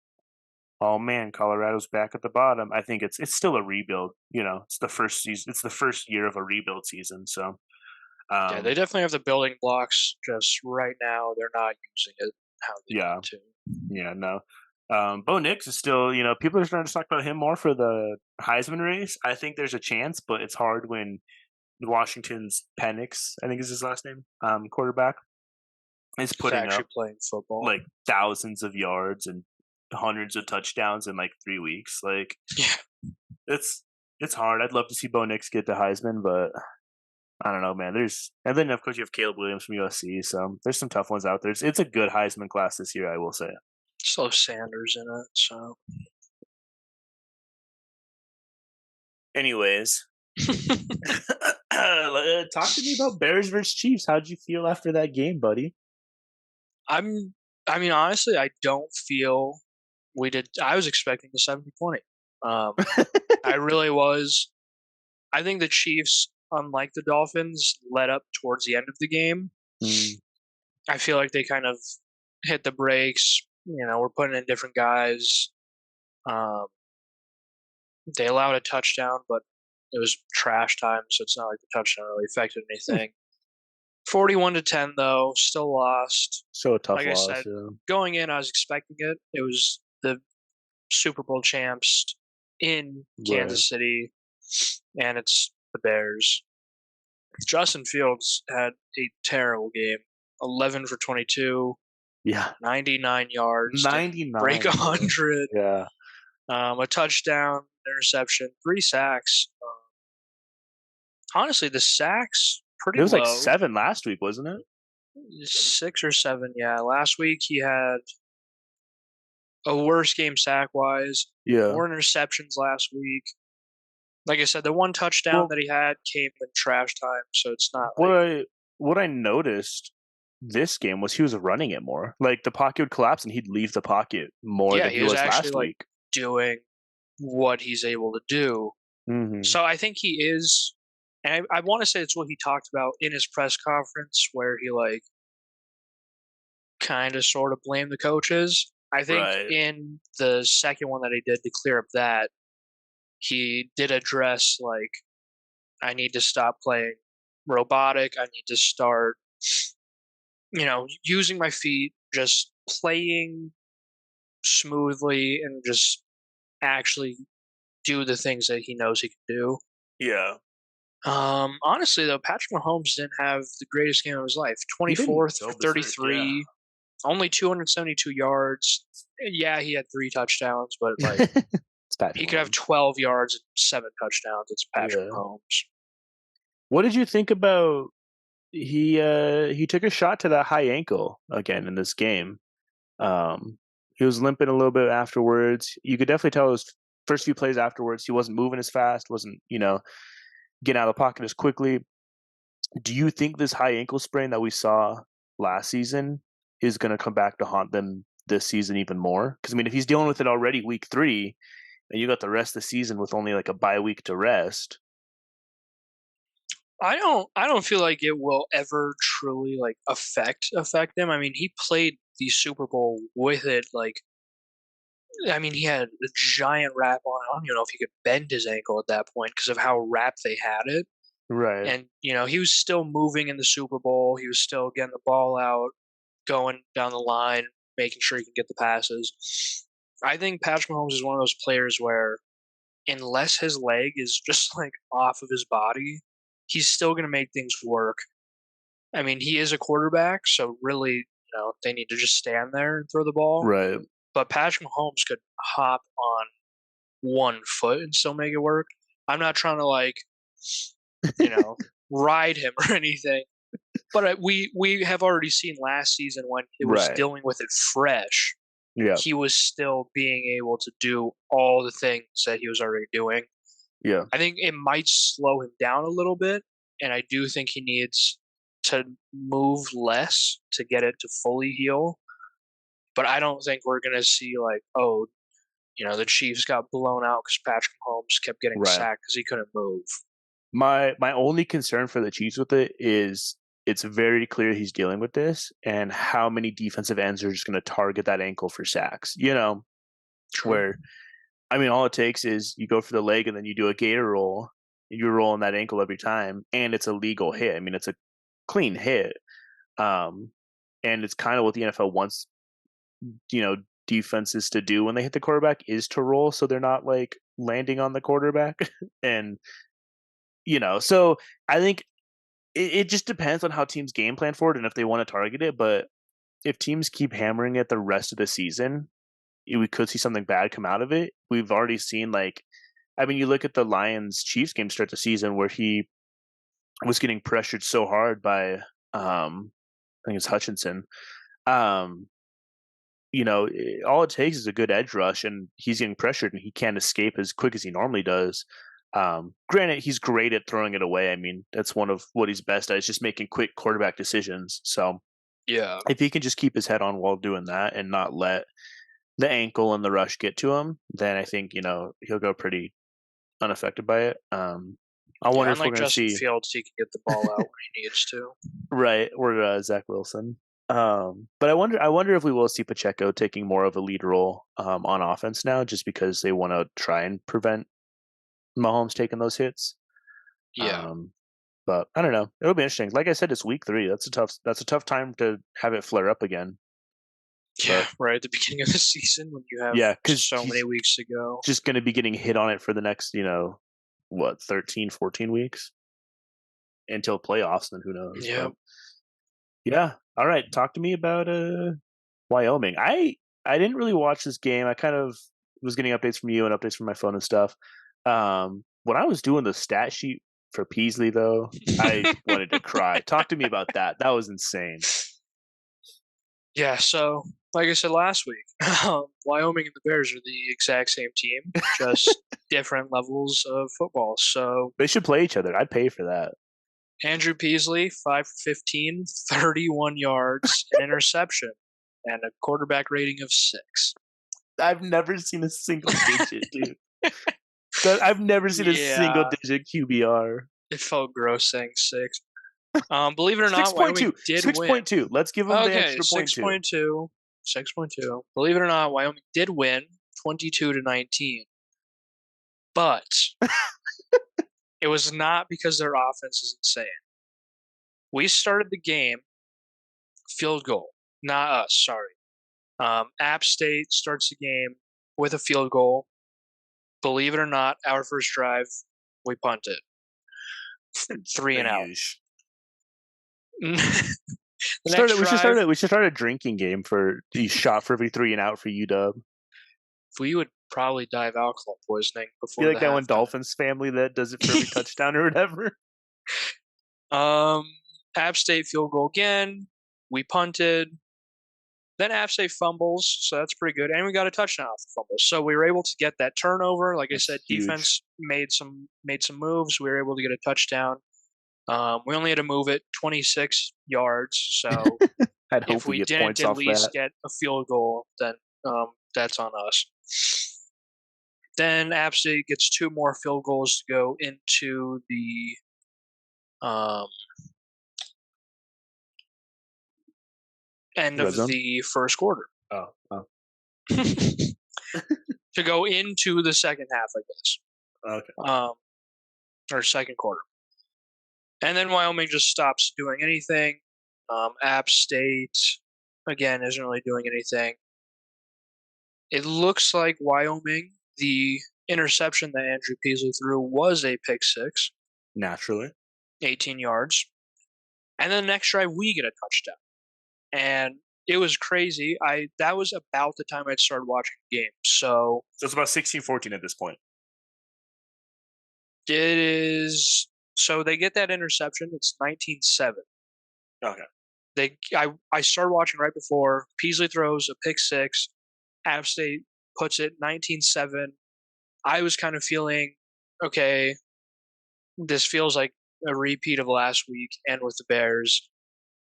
S1: oh man, Colorado's back at the bottom. I think it's still a rebuild. It's the first season. It's the first year of a rebuild season. So
S2: Yeah, they definitely have the building blocks. Just right now, they're not using it how they
S1: yeah,
S2: need to.
S1: yeah, no. Bo Nix is still, people are starting to talk about him more for the Heisman race. I think there's a chance, but it's hard when Washington's Penix, I think is his last name, quarterback, is
S2: He's
S1: putting
S2: actually
S1: up
S2: playing football.
S1: like thousands of yards and hundreds of touchdowns in like 3 weeks. Like,
S2: Yeah.
S1: it's hard. I'd love to see Bo Nix get the Heisman, but I don't know, man. And then of course you have Caleb Williams from USC, so there's some tough ones out there. It's a good Heisman class this year, I will say.
S2: Still have Sanders in it, so.
S1: Anyways, talk to me about Bears versus Chiefs. How'd you feel after that game, buddy?
S2: I mean, honestly, I don't feel we did. I was expecting the 70-20. I really was. I think the Chiefs, unlike the Dolphins, led up towards the end of the game. I feel like they kind of hit the brakes. We're putting in different guys. They allowed a touchdown, but it was trash time, so it's not like the touchdown really affected anything. 41-10, though, still lost.
S1: So a tough
S2: like
S1: loss.
S2: I said,
S1: Yeah.
S2: going in, I was expecting it. It was the Super Bowl champs in Kansas City, and it's the Bears. Justin Fields had a terrible game. 11 for 22.
S1: Yeah.
S2: 99 yards.
S1: 99.
S2: Break 100.
S1: Yeah.
S2: A touchdown, interception, 3 sacks. Honestly, the sacks pretty low.
S1: It was like 7 last week, wasn't it?
S2: 6 or 7, yeah. Last week he had a worse game sack-wise.
S1: Yeah.
S2: More interceptions last week. Like I said, the one touchdown that he had came in trash time, so it's not
S1: what I noticed this game was he was running it more. Like the pocket would collapse and he'd leave the pocket more than he was last week.
S2: Doing what he's able to do.
S1: Mm-hmm.
S2: So I think he is, and I want to say it's what he talked about in his press conference where he like kind of sort of blamed the coaches. I think in the second one that he did to clear up that, he did address like, I need to stop playing robotic. I need to start, using my feet, just playing smoothly and just actually do the things that he knows he can do.
S1: Yeah.
S2: Honestly, though, Patrick Mahomes didn't have the greatest game of his life. 24th for 33, only 272 yards. Yeah, he had 3 touchdowns, but like he could have 12 yards and 7 touchdowns. It's Patrick Mahomes.
S1: What did you think about he took a shot to that high ankle again in this game? He was limping a little bit afterwards. You could definitely tell his first few plays afterwards, he wasn't moving as fast, wasn't, getting out of the pocket as quickly. Do you think this high ankle sprain that we saw last season is going to come back to haunt them this season even more. Because I mean, if he's dealing with it already week 3, and you got the rest of the season with only like a bye week to rest.
S2: I don't feel like it will ever truly like affect him. I mean, he played the Super Bowl with it. Like, I mean, he had a giant wrap on. I don't even know if he could bend his ankle at that point because of how wrapped they had it.
S1: Right.
S2: And he was still moving in the Super Bowl. He was still getting the ball out, going down the line, making sure he can get the passes. I think Patrick Mahomes is one of those players where, unless his leg is just like off of his body, he's still going to make things work. I mean, he is a quarterback, so really, they need to just stand there and throw the ball.
S1: Right.
S2: But Patrick Mahomes could hop on one foot and still make it work. I'm not trying to ride him or anything. But we have already seen last season when he was
S1: Right.
S2: dealing with it fresh,
S1: Yeah.
S2: he was still being able to do all the things that he was already doing.
S1: Yeah.
S2: I think it might slow him down a little bit, and I do think he needs to move less to get it to fully heal. But I don't think we're going to see the Chiefs got blown out because Patrick Mahomes kept getting
S1: Right.
S2: sacked because he couldn't move.
S1: My only concern for the Chiefs with it is it's very clear he's dealing with this, and how many defensive ends are just going to target that ankle for sacks.
S2: True.
S1: Where I mean, all it takes is you go for the leg and then you do a gator roll. You're rolling that ankle every time, and it's a legal hit. I mean, it's a clean hit, and it's kind of what the NFL wants, defenses to do when they hit the quarterback is to roll, so they're not like landing on the quarterback, and so I think it just depends on how teams game plan for it and if they want to target it. But if teams keep hammering it the rest of the season, we could see something bad come out of it. We've already seen you look at the Lions Chiefs game start the season where he was getting pressured so hard by I think it's Hutchinson. Um, all it takes is a good edge rush, and he's getting pressured, and he can't escape as quick as he normally does. Granted, he's great at throwing it away. I mean, that's one of what he's best at, is just making quick quarterback decisions. So
S2: Yeah.
S1: if he can just keep his head on while doing that and not let the ankle and the rush get to him, then I think he'll go pretty unaffected by it. I
S2: Yeah,
S1: wonder if we're
S2: unlike
S1: going to
S2: Justin
S1: see
S2: Fields, he can get the ball out when he needs to.
S1: right or Zach Wilson. But I wonder if we will see Pacheco taking more of a lead role on offense now, just because they want to try and prevent Mahomes taking those hits.
S2: Yeah.
S1: But I don't know. It'll be interesting. Like I said, it's week 3. That's a tough time to have it flare up again.
S2: Yeah,
S1: But
S2: right at the beginning of the season when you have
S1: yeah, because
S2: so many
S1: he's
S2: weeks to go.
S1: just going to be getting hit on it for the next, 13, 14 weeks until playoffs, and who knows.
S2: Yeah.
S1: But yeah. All right. Talk to me about Wyoming. I didn't really watch this game. I kind of was getting updates from you and updates from my phone and stuff. When I was doing the stat sheet for Peasley, though, I wanted to cry. Talk to me about that. That was insane.
S2: Yeah, so like I said last week, Wyoming and the Bears are the exact same team, just different levels of football. So
S1: They should play each other. I'd pay for that.
S2: Andrew Peasley, 5 for 15, 31 yards, an interception, and a quarterback rating of 6.
S1: I've never seen a single digit, dude. I've never seen a single
S2: Yeah,
S1: digit QBR.
S2: it felt gross saying 6. Believe it or not, Wyoming
S1: 6.2.
S2: did win.
S1: 6.2. Let's give them the
S2: Okay,
S1: extra point
S2: 6.2. 6.2. Believe it or not, Wyoming did win 22-19. But it was not because their offense is insane. We started the game field goal, not us, sorry. App State starts the game with a field goal. Believe it or not, our first drive, we punted. 3 and out. The next drive,
S1: We should start a drinking game for the shot for every 3 and out for UW.
S2: we would probably die of alcohol poisoning before
S1: Be like
S2: the
S1: that one
S2: halftime.
S1: Dolphins family that does it for every touchdown or whatever.
S2: App State field goal again. We punted. Then App State fumbles, so that's pretty good. And we got a touchdown off the fumble. So we were able to get that turnover. Like
S1: That's
S2: I said,
S1: huge.
S2: defense made some moves. We were able to get a touchdown. We only had to move it 26 yards, so
S1: I'd hope
S2: If
S1: we
S2: we
S1: get
S2: didn't
S1: points
S2: at
S1: off
S2: least
S1: that.
S2: get a field goal, then that's on us. Then App State gets 2 more field goals to go into the um, end
S1: Red
S2: of
S1: zone?
S2: the first quarter.
S1: Oh.
S2: To go into the second half, I guess,
S1: Okay.
S2: or second quarter. And then Wyoming just stops doing anything. App State, again, isn't really doing anything. It looks like Wyoming, the interception that Andrew Peasley threw was a pick six,
S1: Naturally.
S2: 18 yards. And then the next drive, we get a touchdown. And it was crazy. That was about the time I'd started watching the game. So
S1: it's about 16-14 at this point.
S2: it is. So they get that interception. It's 19-7.
S1: Okay.
S2: I started watching right before. Peasley throws a pick six. App State puts it 19-7. I was kind of feeling, okay, this feels like a repeat of last week and with the Bears.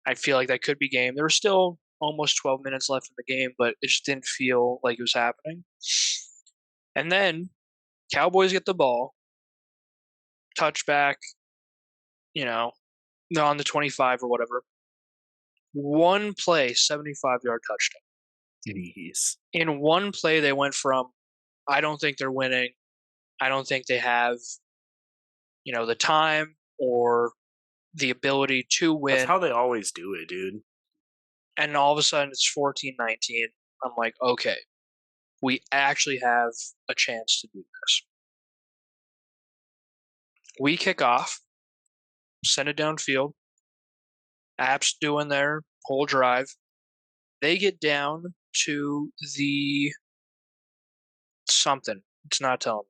S2: I feel like that could be game. There were still almost 12 minutes left in the game, but it just didn't feel like it was happening. And then Cowboys get the ball, touchback, they're on the 25 or whatever. One play, 75-yard touchdown.
S1: Jeez.
S2: In one play, they went from, I don't think they're winning. I don't think they have, the time or the ability to win.
S1: That's how they always do it, dude.
S2: And all of a sudden it's 14-19. I'm like, okay, we actually have a chance to do this. We kick off, send it downfield. Apps doing their whole drive. They get down to the something. It's not telling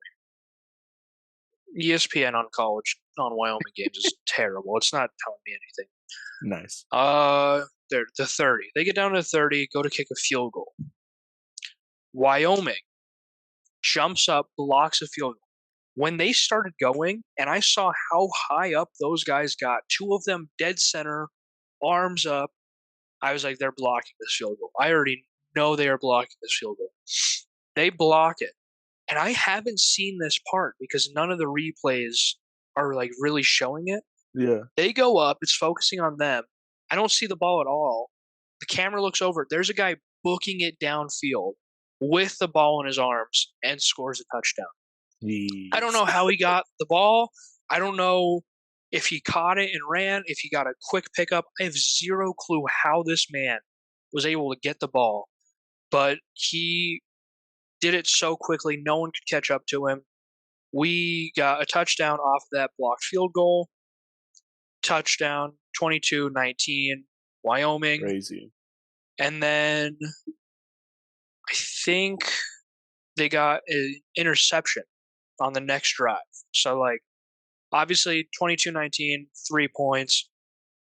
S2: me. ESPN on Wyoming games is terrible. It's not telling me anything.
S1: Nice.
S2: They're the 30. They get down to 30, go to kick a field goal. Wyoming jumps up, blocks a field goal. When they started going, and I saw how high up those guys got, 2 of them dead center, arms up, I was like, they're blocking this field goal. I already know they are blocking this field goal. They block it. And I haven't seen this part because none of the replays are like really showing it.
S1: Yeah.
S2: They go up, it's focusing on them. I don't see the ball at all. The camera looks over. There's a guy booking it downfield with the ball in his arms and scores a touchdown.
S1: Jeez.
S2: I don't know how he got the ball. I don't know if he caught it and ran, if he got a quick pickup. I have zero clue how this man was able to get the ball. But he did it so quickly, no one could catch up to him. We got a touchdown off that blocked field goal. Touchdown, 22-19, Wyoming.
S1: Crazy.
S2: And then I think they got an interception on the next drive. So, obviously 22-19, 3 points.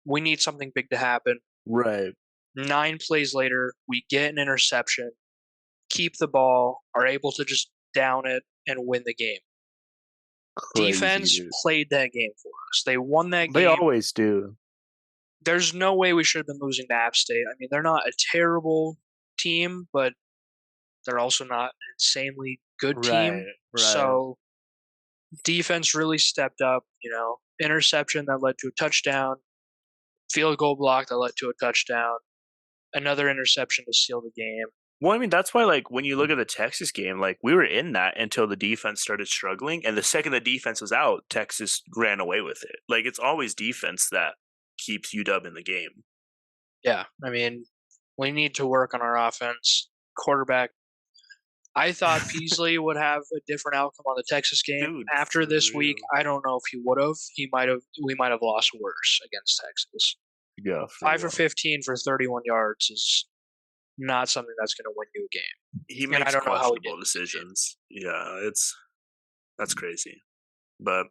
S2: We need something big to happen.
S1: Right.
S2: 9 plays later, we get an interception, keep the ball, are able to just down it and win the game.
S1: Crazy,
S2: Defense
S1: dude.
S2: played that game for us. They won that game.
S1: They always do.
S2: There's no way we should have been losing to App State. I mean, they're not a terrible team, but they're also not an insanely good team.
S1: Right.
S2: So defense really stepped up, interception that led to a touchdown, field goal block that led to a touchdown, another interception to seal the game.
S1: Well, I mean, that's why, when you look at the Texas game, we were in that until the defense started struggling. And the second the defense was out, Texas ran away with it. It's always defense that keeps UW in the game.
S2: Yeah. I mean, we need to work on our offense. Quarterback. I thought Peasley would have a different outcome on the Texas game.
S1: Dude,
S2: after this week, I don't know if he would have. We might have lost worse against Texas.
S1: Yeah.
S2: 5 for 15 for 31 yards is not something that's going to win you a game.
S1: He makes
S2: I don't know how he did
S1: decisions. Yeah, that's crazy. But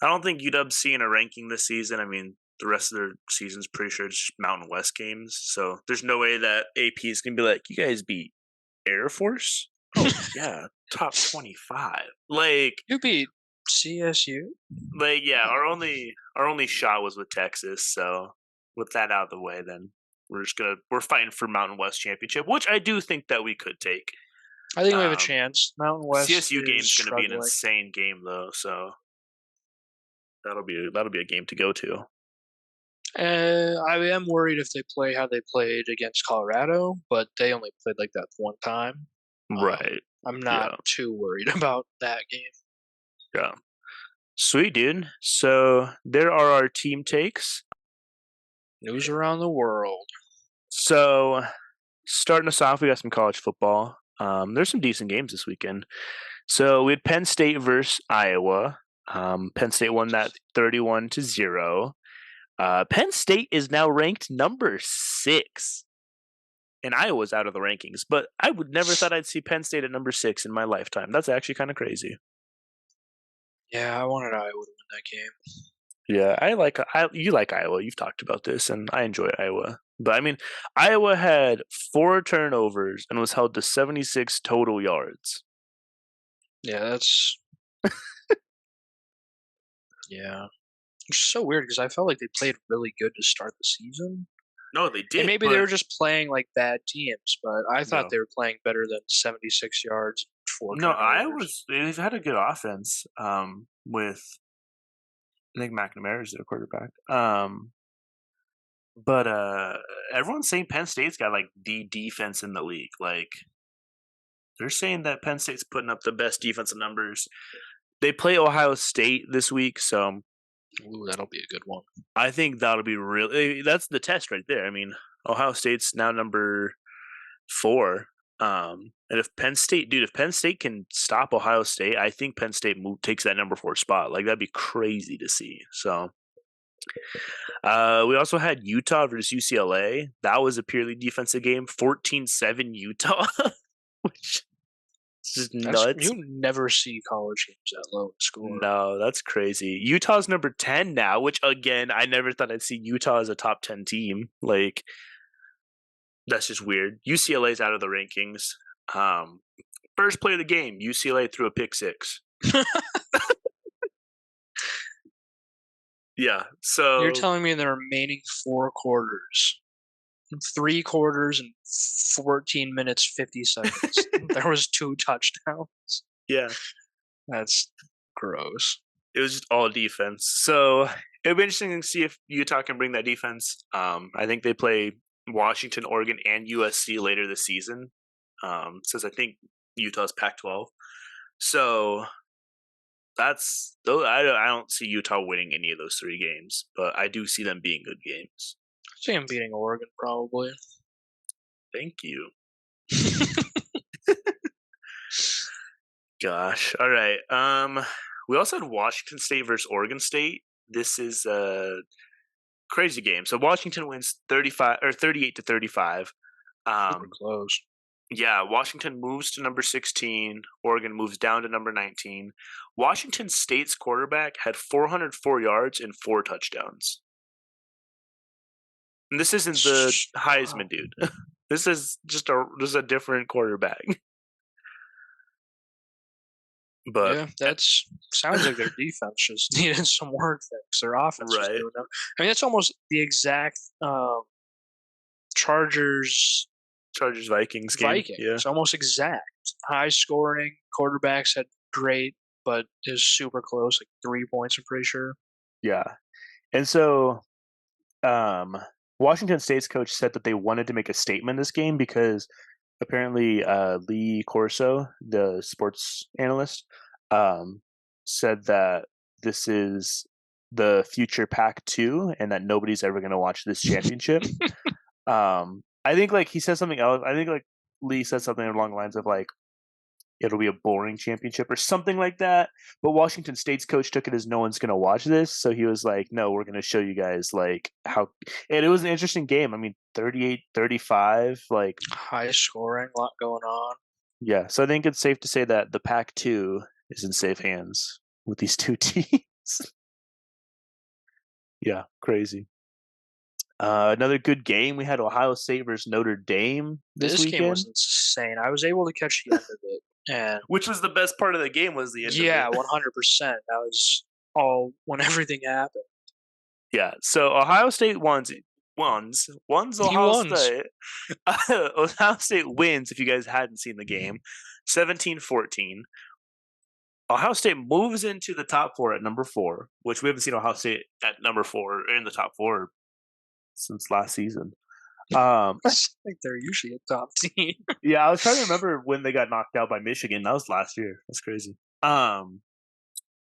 S1: I don't think UW's seeing a ranking this season. I mean, the rest of their season's pretty sure it's Mountain West games. So there's no way that AP is going to be like, you guys beat Air Force? Oh, yeah, top 25.
S2: You beat CSU?
S1: Yeah, our only shot was with Texas. So with that out of the way, then we're fighting for Mountain West championship, which I do think that we could take.
S2: I think we have a
S1: Um,
S2: chance. Mountain West
S1: CSU
S2: is
S1: game's going to be an
S2: struggling.
S1: insane game though, so that'll be a game to go to.
S2: I am worried if they play how they played against Colorado, but they only played like that one time. Um,
S1: Right.
S2: I'm not
S1: Yeah.
S2: too worried about that game.
S1: Yeah. Sweet, dude. So there are our team takes.
S2: News around the world.
S1: So starting us off, we got some college football. There's some decent games this weekend. So we had Penn State versus Iowa. Penn State won that 31-0. Penn State is now ranked number 6. And Iowa's out of the rankings, but I would never thought I'd see Penn State at number 6 in my lifetime. That's actually kind of crazy.
S2: Yeah, I wanted Iowa to win that game.
S1: Yeah, you like Iowa. You've talked about this, and I enjoy Iowa. But I mean, Iowa had 4 turnovers and was held to 76 total yards.
S2: Yeah, that's yeah. Which is so weird because I felt like they played really good to start the season.
S1: No, they
S2: And
S1: did,
S2: maybe they
S1: but
S2: were just playing like bad teams, but I thought
S1: no,
S2: they were playing better than 76 yards, 4
S1: no,
S2: turnovers.
S1: they've had a good offense. With I think McNamara is their quarterback. But everyone's saying Penn State's got like the defense in the league. Like they're saying that Penn State's putting up the best defensive numbers. They play Ohio State this week, so
S2: Ooh, that'll be a good one.
S1: I think that'll be really. That's the test right there. I mean, Ohio State's now number 4. And if Penn State can stop Ohio State, I think Penn State takes that number 4 spot. Like that'd be crazy to see. So, we also had Utah versus UCLA. That was a purely defensive game, 14-7 Utah, which is just
S2: That's
S1: nuts.
S2: you never see college games that low in score.
S1: No, that's crazy. Utah's number 10 now, which again, I never thought I'd see Utah as a top 10 team. Like that's just weird. UCLA's out of the rankings. First play of the game, UCLA threw a pick 6. Yeah,
S2: You're
S1: so
S2: telling me in the remaining 4 quarters, 3 quarters and 14 minutes 50 seconds, there was 2 touchdowns.
S1: yeah,
S2: That's gross.
S1: it was just all defense. So it'll be interesting to see if Utah can bring that defense. I think they play Washington, Oregon, and USC later this season. Since I think Utah's Pac-12, so that's though I don't see Utah winning any of those 3 games, but I do see them being good games.
S2: I see him beating Oregon probably.
S1: Thank you. Gosh. All right. We also had Washington State versus Oregon State. This is a crazy game. So Washington wins 38-35.
S2: Super close.
S1: Yeah, Washington moves to number 16. Oregon moves down to number 19. Washington State's quarterback had 404 yards and 4 touchdowns. And this isn't the Heisman dude. This is just a different quarterback. But
S2: yeah, that's sounds like their defense just needed some work there because their offense was
S1: right.
S2: doing that. I mean, it's almost the exact Chargers
S1: Vikings game.
S2: Vikings.
S1: Yeah.
S2: It's almost exact. High scoring. Quarterbacks had great, but is super close, like 3 points, I'm pretty sure.
S1: Yeah. And so Washington State's coach said that they wanted to make a statement this game because apparently Lee Corso, the sports analyst, said that this is the future Pac-2 and that nobody's ever going to watch this championship. I think like he said something else. I think like Lee said something along the lines of like it'll be a boring championship or something like that. But Washington State's coach took it as no one's going to watch this. So he was like, no, we're going to show you guys like how. And it was an interesting game. I mean, 38-35, like
S2: high scoring, a lot going on.
S1: Yeah. So I think it's safe to say that the Pac-2 is in safe hands with these 2 teams. Yeah. Crazy. Another good game. We had Ohio State versus Notre Dame this weekend.
S2: Game was insane. I was able to catch the end of it, and
S1: which was the best part of the game was the end.
S2: Yeah,
S1: of it.
S2: 100%. That was all when everything happened.
S1: Yeah. So Ohio State wins One's
S2: He
S1: Ohio
S2: won.
S1: State. Ohio State wins, if you guys hadn't seen the game, 17-14. Ohio State moves into the top four at number 4, which we haven't seen Ohio State at number 4 in the top 4 since last season.
S2: I think they're usually a top team.
S1: Yeah, I was trying to remember when they got knocked out by Michigan. That was last year. That's crazy. And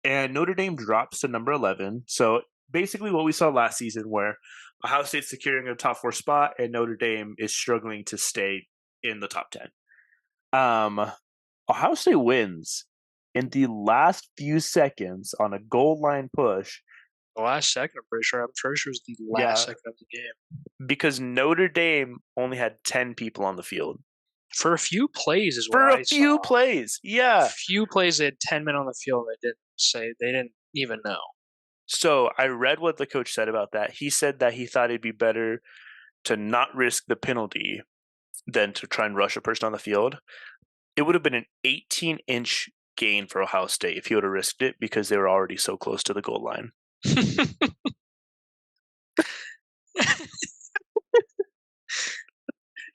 S1: Notre Dame drops to number 11. So basically what we saw last season, where Ohio State's securing a top 4 spot and Notre Dame is struggling to stay in the top 10. Ohio State wins in the last few seconds on a goal line push.
S2: The last second, I'm pretty sure. I'm pretty sure it was the last second of the game.
S1: Because Notre Dame only had 10 people on the field.
S2: For a few plays is what
S1: For
S2: I
S1: a few
S2: saw.
S1: plays, yeah.
S2: A few plays, they had 10 men on the field. They didn't even know.
S1: So I read what the coach said about that. He said that he thought it'd be better to not risk the penalty than to try and rush a person on the field. It would have been an 18-inch gain for Ohio State if he would have risked it, because they were already so close to the goal line.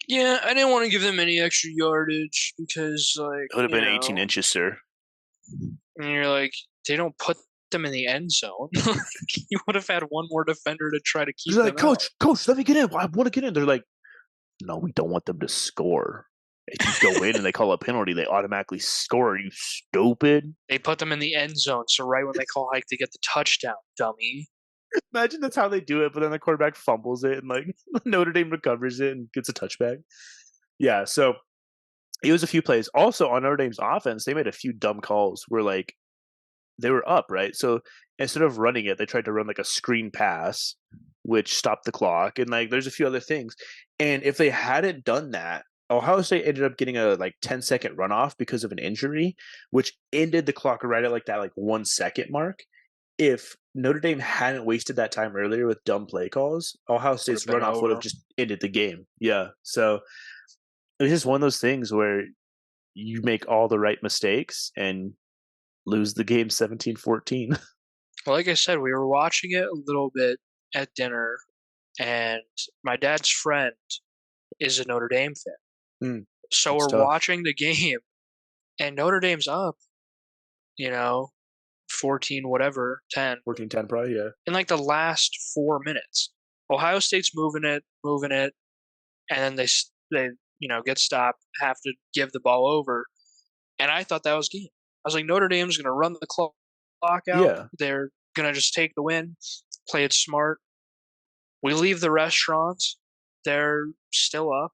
S2: Yeah, I didn't want to give them any extra yardage because, like,
S1: it would have been 18 inches, sir.
S2: And you're like, they don't put them in the end zone. You would have had one more defender to try to keep them
S1: like,
S2: out.
S1: Coach, let me get in. I want to get in. They're like, no, we don't want them to score. If you go in and they call a penalty, they automatically score. Are you stupid?
S2: They put them in the end zone, so right when they call hike, they get the touchdown, dummy.
S1: Imagine that's how they do it, but then the quarterback fumbles it and like Notre Dame recovers it and gets a touchback. Yeah, so it was a few plays. Also on Notre Dame's offense, they made a few dumb calls where like they were up, right? So instead of running it, they tried to run like a screen pass, which stopped the clock, and like there's a few other things. And if they hadn't done that, Ohio State ended up getting a like 10-second runoff because of an injury, which ended the clock right at like that like 1 second mark. If Notre Dame hadn't wasted that time earlier with dumb play calls, Ohio State's runoff would have just ended the game. Yeah. So it was just one of those things where you make all the right mistakes and lose the game 17-14.
S2: Well, like I said, we were watching it a little bit at dinner, and my dad's friend is a Notre Dame fan. So we're watching the game, and Notre Dame's up, 14 whatever, 10.
S1: 14-10 probably, yeah.
S2: In like the last 4 minutes. Ohio State's moving it, and then they get stopped, have to give the ball over. And I thought that was game. I was like, Notre Dame's going to run the clock out. Yeah. They're going to just take the win, play it smart. We leave the restaurant. They're still up.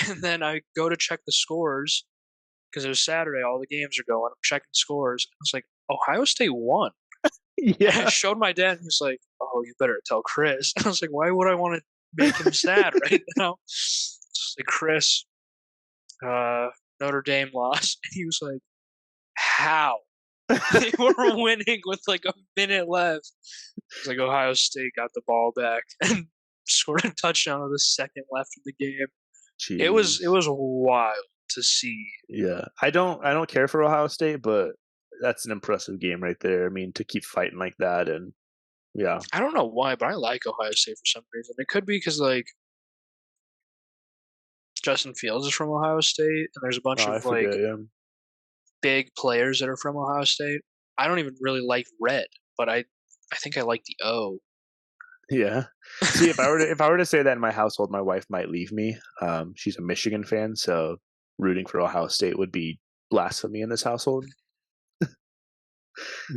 S2: And then I go to check the scores because it was Saturday. All the games are going. I'm checking scores. I was like, Ohio State won. Yeah. And I showed my dad. He was like, oh, you better tell Chris. I was like, why would I want to make him sad right now? Just like, Chris, Notre Dame lost. And he was like, how? They were winning with like a minute left. It was like Ohio State got the ball back and scored a touchdown with a second left in the game. Jeez. It was wild to see.
S1: Yeah, I don't care for Ohio State, but that's an impressive game right there. I mean, to keep fighting like that, and yeah,
S2: I don't know why, but I like Ohio State for some reason. It could be because like Justin Fields is from Ohio State, and there's a bunch of big players that are from Ohio State. I don't even really like red, but I think I like the O.
S1: Yeah. See, if I were to say that in my household, my wife might leave me. She's a Michigan fan, so rooting for Ohio State would be blasphemy in this household.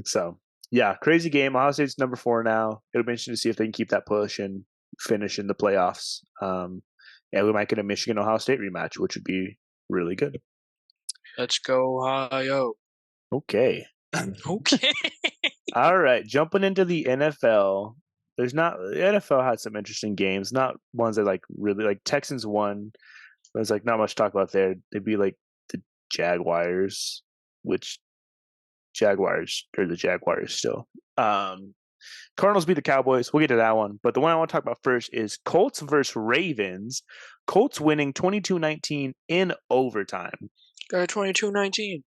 S1: So, yeah, crazy game. Ohio State's number 4 now. It'll be interesting to see if they can keep that push and finish in the playoffs. Yeah, we might get a Michigan-Ohio State rematch, which would be really good.
S2: Let's go, Ohio.
S1: Okay.
S2: Okay.
S1: All right, jumping into the NFL. The NFL had some interesting games, not ones that like really like Texans won. There's like not much to talk about there. They'd be like the Jaguars, which Jaguars are the Jaguars still. Cardinals beat the Cowboys. We'll get to that one. But the one I want to talk about first is Colts versus Ravens. Colts winning 22-19 in overtime.
S2: Got 22-19.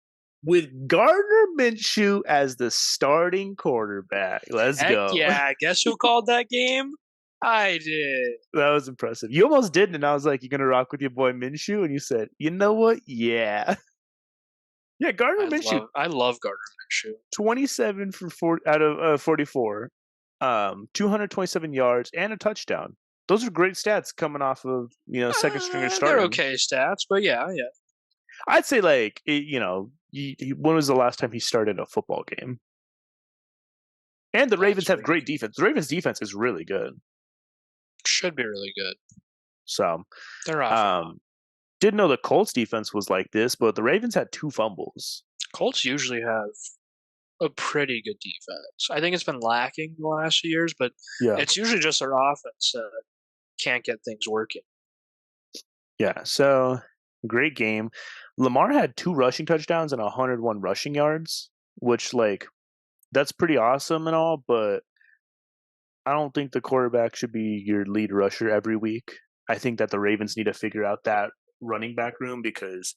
S1: With Gardner Minshew as the starting quarterback. Let's go.
S2: Yeah, guess who called that game? I did.
S1: That was impressive. You almost didn't, and I was like, "You gonna rock with your boy Minshew?" And you said, "You know what? Yeah, yeah." Gardner Minshew,
S2: I love Gardner Minshew.
S1: 27 for 44, 227 yards and a touchdown. Those are great stats coming off of second stringer
S2: They're
S1: starting.
S2: okay stats, but yeah, yeah.
S1: I'd say like when was the last time he started a football game? And the Ravens
S2: That's
S1: have great
S2: really
S1: defense. The Ravens defense is really good.
S2: should be really good.
S1: So,
S2: They're awful now.
S1: um, didn't know the Colts defense was like this, but the Ravens had 2 fumbles.
S2: Colts usually have a pretty good defense. I think it's been lacking the last few years, but
S1: Yeah.
S2: it's usually just their offense that can't get things working.
S1: Yeah. So great game. Lamar had 2 rushing touchdowns and 101 rushing yards, which that's pretty awesome and all, but I don't think the quarterback should be your lead rusher every week. I think that the Ravens need to figure out that running back room because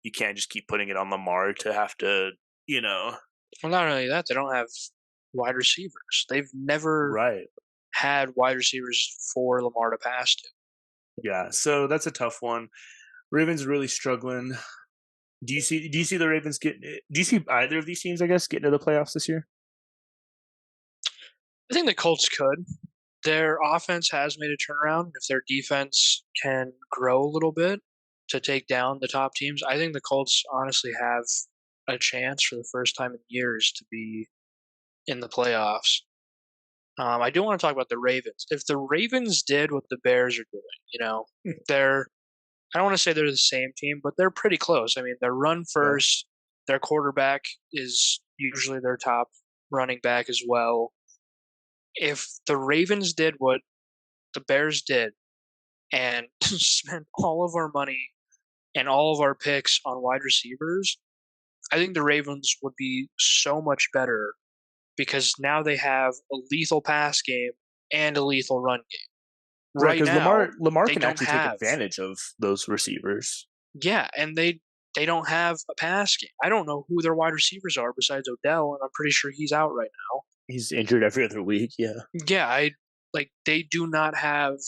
S1: you can't just keep putting it on Lamar to have to, you know.
S2: Well, not only that, they don't have wide receivers. They've never
S1: Right.
S2: had wide receivers for Lamar to pass to.
S1: Yeah. So that's a tough one. Ravens really struggling. Do you see the Ravens getting? Do you see either of these teams, I guess, getting to the playoffs this year?
S2: I think the Colts could. Their offense has made a turnaround. If their defense can grow a little bit to take down the top teams, I think the Colts honestly have a chance for the first time in years to be in the playoffs. I do want to talk about the Ravens. If the Ravens did what the Bears are doing, they're I don't want to say they're the same team, but they're pretty close. I mean, they're run
S1: Yeah.
S2: first. Their quarterback is usually their top running back as well. If the Ravens did what the Bears did and spent all of our money and all of our picks on wide receivers, I think the Ravens would be so much better because now they have a lethal pass game and a lethal run game.
S1: Right,
S2: Right
S1: because
S2: now,
S1: Lamar
S2: they
S1: can
S2: don't
S1: actually take
S2: have.
S1: advantage of those receivers.
S2: Yeah, and they don't have a pass game. I don't know who their wide receivers are besides Odell, and I'm pretty sure he's out right now.
S1: He's injured every other week. Yeah.
S2: Yeah, I like they do not have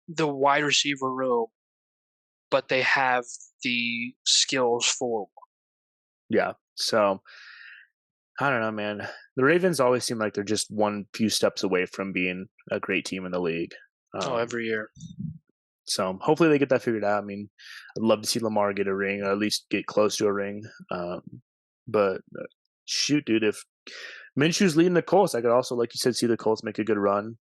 S2: the wide receiver room, but they have the skills for one.
S1: Yeah. So I don't know, man. The Ravens always seem like they're just one few steps away from being a great team in the league.
S2: Oh,
S1: Um,
S2: every year.
S1: so hopefully they get that figured out. I mean, I'd love to see Lamar get a ring, or at least get close to a ring. But shoot, dude, if Minshew's leading the Colts, I could also, like you said, see the Colts make a good run.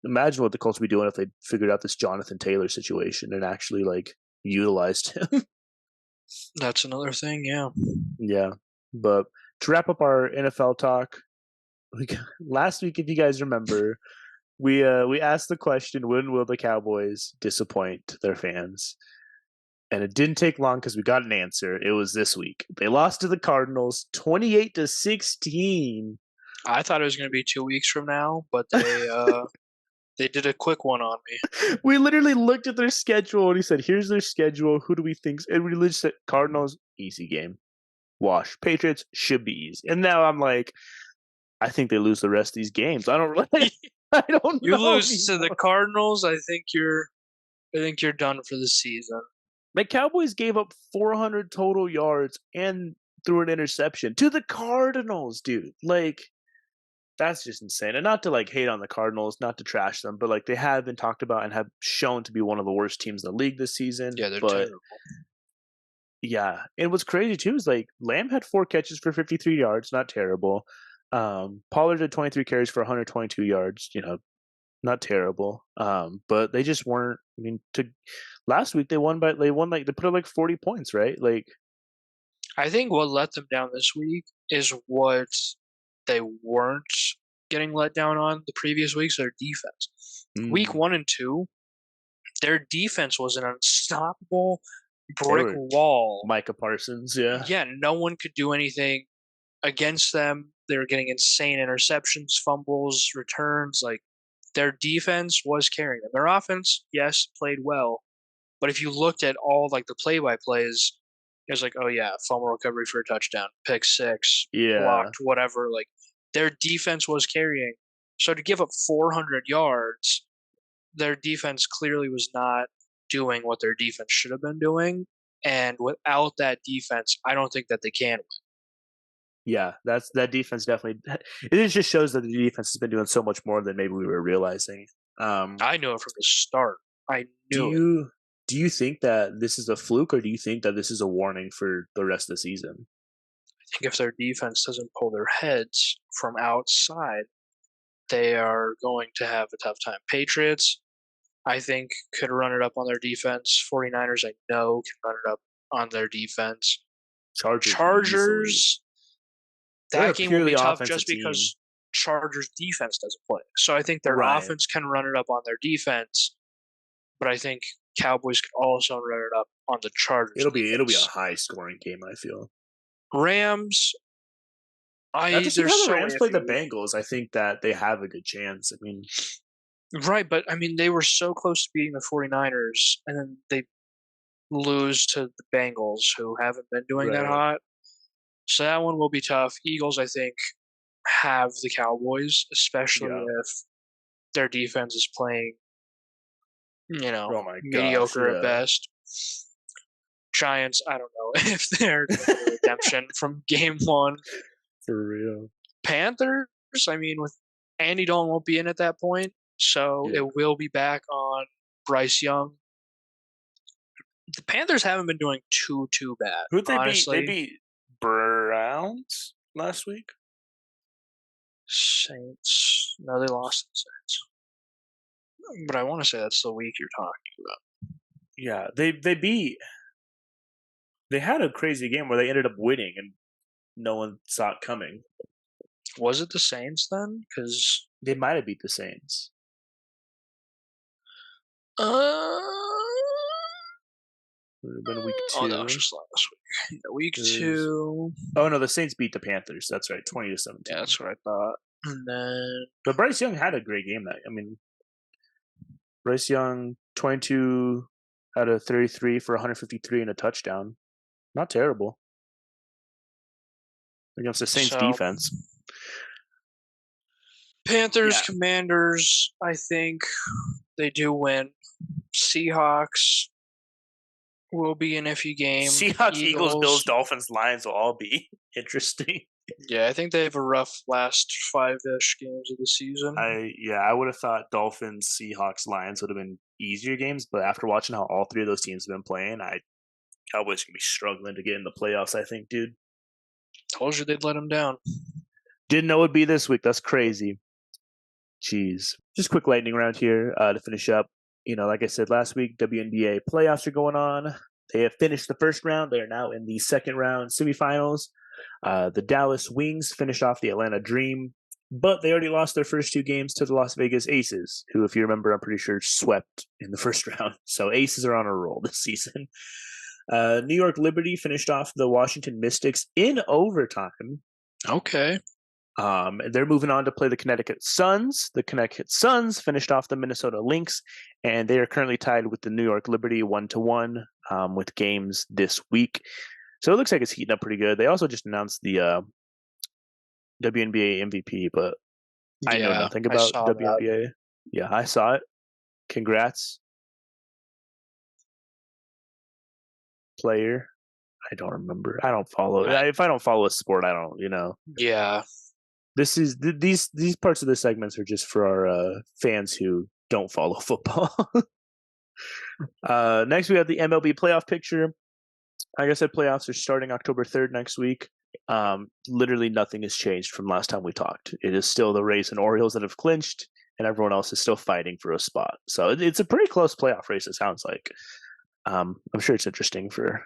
S1: Imagine what the Colts would be doing if they figured out this Jonathan Taylor situation and actually utilized him.
S2: That's another thing, yeah.
S1: Yeah. But to wrap up our NFL talk, last week, if you guys remember, we asked the question: when will the Cowboys disappoint their fans? And it didn't take long because we got an answer. It was this week. They lost to the Cardinals, 28-16.
S2: I thought it was going to be 2 weeks from now, but they did a quick one on me.
S1: We literally looked at their schedule and he said, "Here's their schedule. Who do we think?" And we literally said, "Cardinals, easy game. Wash. Patriots should be easy." And now I'm like, I think they lose the rest of these games. I don't really. I don't
S2: You
S1: know
S2: lose to the
S1: anymore.
S2: Cardinals, I think you're done for the season.
S1: The Cowboys gave up 400 total yards and threw an interception to the Cardinals, dude. That's just insane. And not to hate on the Cardinals, not to trash them, but they have been talked about and have shown to be one of the worst teams in the league this season.
S2: Yeah, they're
S1: But
S2: terrible.
S1: yeah, and what's crazy too is Lamb had 4 catches for 53 yards, not terrible. Pollard did 23 carries for 122 yards, not terrible. But they just weren't. I mean, last week they put up 40 points, right?
S2: I think what let them down this week is what they weren't getting let down on the previous weeks, their defense. Week 1 and 2, their defense was an unstoppable brick wall.
S1: Micah Parsons, yeah.
S2: Yeah, no one could do anything against them. They were getting insane interceptions, fumbles, returns. Their defense was carrying them. Their offense, yes, played well, but if you looked at all the play-by-plays, it was oh yeah, fumble recovery for a touchdown, pick six,
S1: Yeah.
S2: blocked, whatever. Their defense was carrying, So to give up 400 yards, their defense clearly was not doing what their defense should have been doing. And without that defense, I don't think that they can win.
S1: Yeah, that defense definitely. It just shows that the defense has been doing so much more than maybe we were realizing.
S2: I knew it from the start. I
S1: Do
S2: knew it.
S1: you think that this is a fluke, or do you think that this is a warning for the rest of the season?
S2: I think if their defense doesn't pull their heads from outside, they are going to have a tough time. Patriots, I think, could run it up on their defense. 49ers, I know, can run it up on their defense.
S1: Chargers easily.
S2: Chargers,
S1: They're a
S2: that game will
S1: purely
S2: be tough
S1: offensive
S2: just
S1: team,
S2: because Chargers defense doesn't play. So I think their
S1: right?
S2: offense can run it up on their defense, but I think Cowboys can also run it up on the Chargers
S1: It'll be a
S2: defense.
S1: high scoring game. I feel.
S2: Rams,
S1: After
S2: I
S1: seeing
S2: they're
S1: how the
S2: so
S1: Rams played the
S2: iffy.
S1: Bengals, I think that they have a good chance. I mean,
S2: Right, but I mean they were so close to beating the 49ers and then they lose to the Bengals who haven't been doing that
S1: right?
S2: hot. So that one will be tough. Eagles, I think, have the Cowboys, especially
S1: Yeah.
S2: if their defense is playing,
S1: Oh my gosh,
S2: mediocre at
S1: yeah.
S2: best. Giants, I don't know if they're going to get a redemption from game one.
S1: For real.
S2: Panthers, I mean, with Andy Dalton won't be in at that point, so
S1: Yeah.
S2: it will be back on Bryce Young. The Panthers haven't been doing too bad,
S1: Who'd they beat? They
S2: honestly.
S1: beat Browns last week.
S2: Saints, no, they lost to the Saints, but I want to say that's the week you're talking about.
S1: Yeah, they beat. They had a crazy game where they ended up winning and no one saw it coming.
S2: Was it the Saints then? Because
S1: They might have beat the Saints.
S2: uh,
S1: It would have been week
S2: oh no,
S1: two.
S2: it's just last week. Yeah, week
S1: Was,
S2: 2.
S1: oh no, the Saints beat the Panthers. That's right, 20-17.
S2: Yeah, that's what I thought. And then
S1: But Bryce Young had a great game. Bryce Young 22 out of 33 for 153 and a touchdown. Not terrible against the Saints
S2: so
S1: defense.
S2: Panthers,
S1: Yeah,
S2: Commanders, I think they do win. Seahawks will be an iffy game.
S1: Seahawks, Eagles, Bills,
S2: Eagles,
S1: Dolphins, Lions will all be interesting.
S2: yeah, I think they have a rough last 5-ish games of the season.
S1: I would have thought Dolphins, Seahawks, Lions would have been easier games, but after watching how all three of those teams have been playing, Cowboys can be struggling to get in the playoffs. I think, dude.
S2: Told you they'd let them down.
S1: Didn't know it'd be this week. That's crazy. Jeez. Just quick lightning round here to finish up. Like I said last week, WNBA playoffs are going on. They have finished the first round. They are now in the second round semifinals. The Dallas Wings finished off the Atlanta Dream, but they already lost their first 2 games to the Las Vegas Aces, who, if you remember, I'm pretty sure swept in the first round. So Aces are on a roll this season. New York Liberty finished off the Washington Mystics in overtime.
S2: Okay.
S1: They're moving on to play the Connecticut Suns. The Connecticut Suns finished off the Minnesota Lynx, and they are currently tied with the New York Liberty 1-1 with games this week. So it looks like it's heating up pretty good. They also just announced the WNBA MVP, but I know nothing
S2: I
S1: about
S2: saw that.
S1: WNBA. Yeah, I saw it. Congrats. Player. I don't remember. I don't follow. If I don't follow a sport, I don't,
S2: Yeah.
S1: This is these parts of the segments are just for our fans who don't follow football. Next, we have the MLB playoff picture. Like I said, playoffs are starting October 3rd next week. Literally nothing has changed from last time we talked. It is still the Rays and Orioles that have clinched, and everyone else is still fighting for a spot. So it's a pretty close playoff race, it sounds like. I'm sure it's interesting for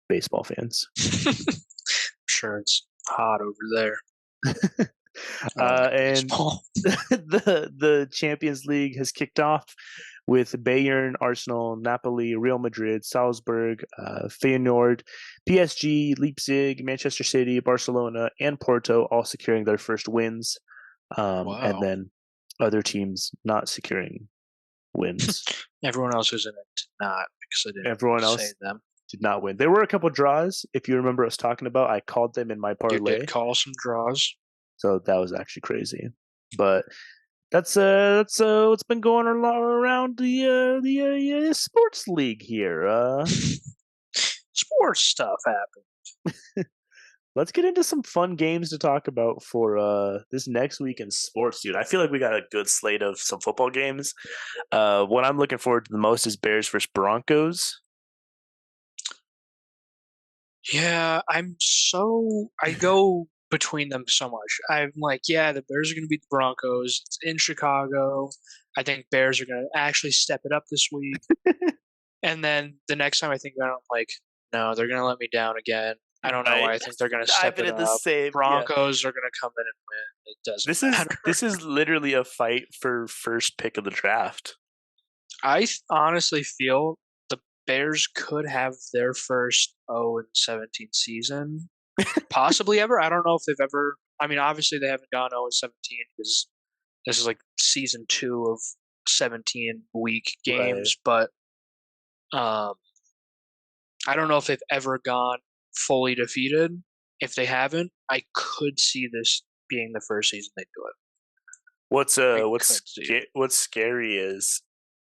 S1: baseball fans.
S2: I'm sure it's hot over there.
S1: And the Champions League has kicked off with Bayern, Arsenal, Napoli, Real Madrid, Salzburg, Feyenoord, PSG, Leipzig, Manchester City, Barcelona, and Porto all securing their first wins.
S2: Wow.
S1: And then other teams not securing wins.
S2: Everyone else who's in it did not, because I didn't
S1: Everyone else
S2: say them.
S1: did not win. There were a couple draws. If you remember us talking about, I called them in my parlay.
S2: You did call some draws.
S1: So that was actually crazy. But that's what's been going around the sports league here.
S2: Sports stuff happens.
S1: Let's get into some fun games to talk about for this next week in sports, dude. I feel like we got a good slate of some football games. What I'm looking forward to the most is Bears versus Broncos.
S2: Yeah, I go between them so much. I'm like, yeah, the Bears are going to beat the Broncos. It's in Chicago. I think Bears are going to actually step it up this week. And then the next time I think about it, I'm like, no, they're going to let me down again. I don't know
S1: Right?
S2: why I think they're going to
S1: I've
S2: step
S1: been
S2: it
S1: in the
S2: up.
S1: same. Yeah,
S2: Broncos are going to come in and win. It doesn't matter.
S1: this is literally a fight for first pick of the draft.
S2: Honestly feel the Bears could have their first 0-17 season, possibly ever. I don't know if they've ever. I mean, obviously they haven't gone 0-17 because this is like season 2 of 17-week
S1: Right.
S2: games, but um, I don't know if they've ever gone fully defeated. If they haven't, I could see this being the first season they do it. I could see it.
S1: What's scary is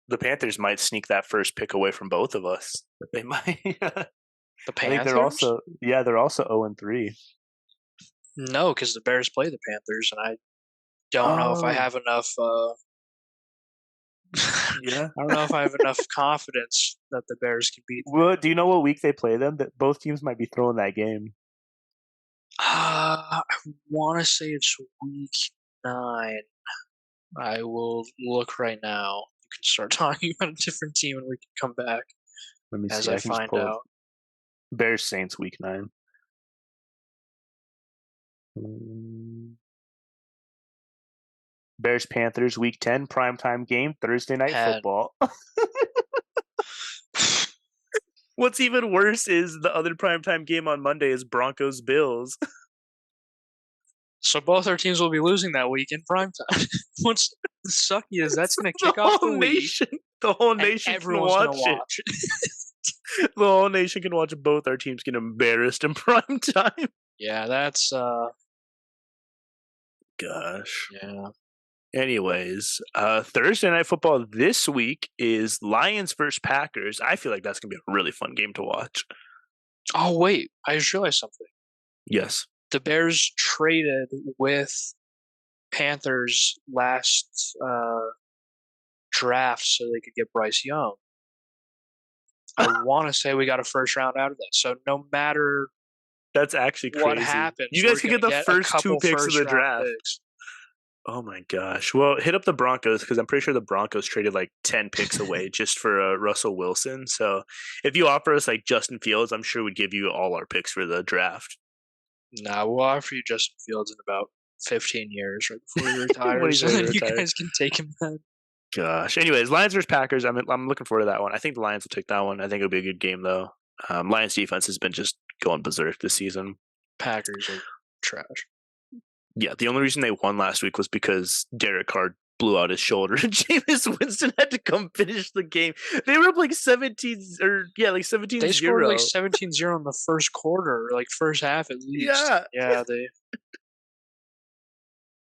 S1: the Panthers might sneak that first pick away from both of us. They might.
S2: The
S1: I think
S2: Panthers?
S1: they're also 0-3.
S2: No, because the Bears play the Panthers, and I don't know if I
S1: Oh,
S2: have enough.
S1: yeah.
S2: I don't know if I have enough confidence that the Bears can beat them.
S1: Well, do you know what week they play them? That both teams might be throwing that game.
S2: I want to say it's week 9. I will look right now. You can start talking about a different team, and we can come back
S1: Let me
S2: as
S1: see.
S2: I
S1: I can just
S2: find
S1: pull it.
S2: out.
S1: Bears Saints week 9. Mm. Bears Panthers week 10 primetime game Thursday night
S2: 10.
S1: football. What's even worse is the other primetime game on Monday is Broncos Bills.
S2: So both our teams will be losing that week in prime time. What's sucky is that's going to
S1: the
S2: kick off the
S1: whole
S2: week,
S1: nation, the whole
S2: and
S1: nation can
S2: everyone's going to
S1: watch it.
S2: watch.
S1: The whole nation can watch both our teams get embarrassed in prime time.
S2: Yeah, that's
S1: Gosh.
S2: yeah.
S1: Anyways, Thursday night football this week is Lions versus Packers. I feel like that's gonna be a really fun game to watch.
S2: Oh wait, I just realized something.
S1: Yes.
S2: The Bears traded with Panthers last draft so they could get Bryce Young. I want to say we got a first round out of that. So no matter
S1: That's actually
S2: what
S1: crazy.
S2: happens,
S1: You
S2: we're
S1: guys could
S2: going
S1: get
S2: to
S1: the
S2: get a
S1: first two
S2: couple
S1: picks of
S2: first
S1: the
S2: round
S1: draft.
S2: picks.
S1: Oh my gosh. Well, hit up the Broncos because I'm pretty sure the Broncos traded like 10 picks away just for Russell Wilson. So if you offer us like Justin Fields, I'm sure we'd give you all our picks for the draft.
S2: Nah, we'll offer you Justin Fields in about 15 years right before he
S1: When
S2: retires,
S1: he's
S2: and
S1: ready to
S2: then you
S1: retire.
S2: guys can take him then.
S1: Gosh. Anyways, Lions versus Packers. I'm looking forward to that one. I think the Lions will take that one. I think it'll be a good game though. Lions defense has been just going berserk this season.
S2: Packers are trash.
S1: Yeah, the only reason they won last week was because Derek Carr blew out his shoulder and Jameis Winston had to come finish the game. They were up like 17
S2: They scored like
S1: 0.
S2: 17-0 in the first quarter, like first half at least.
S1: Yeah.
S2: Yeah, they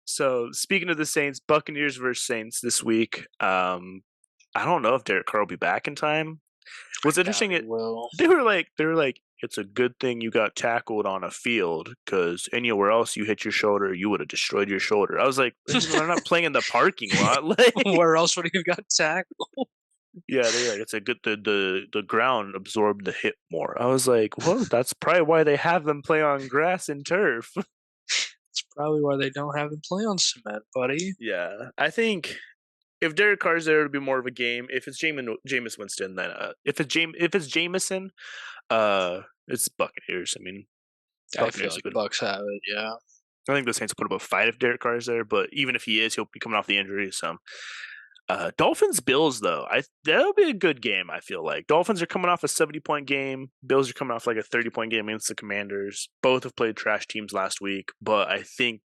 S1: So speaking of the Saints, Buccaneers versus Saints this week. I don't know if Derek Carr will be back in time. What's
S2: doubt
S1: interesting,
S2: he will.
S1: they were like, it's a good thing you got tackled on a field because anywhere else you hit your shoulder, you would have destroyed your shoulder. I was like, we're not playing in the parking lot. Like,
S2: Where else would he have got tackled?
S1: yeah, they're like, it's a good the ground absorbed the hit more. I was like, well, that's probably why they have them play on grass and turf.
S2: It's probably why they don't have him play on cement, buddy.
S1: Yeah, I think if Derek Carr's there, it'll be more of a game. If it's Jameis Winston, then if it's Jameson, it's Buccaneers. I mean,
S2: I feel
S1: Buccaneers
S2: like
S1: have been.
S2: Bucks have it, yeah.
S1: I think the Saints will put up a fight if Derek Carr is there, but even if he is, he'll be coming off the injury. So, Dolphins Bills though, that'll be a good game. I feel like Dolphins are coming off a 70-point game. Bills are coming off like a 30-point game against the Commanders. Both have played trash teams last week, but I think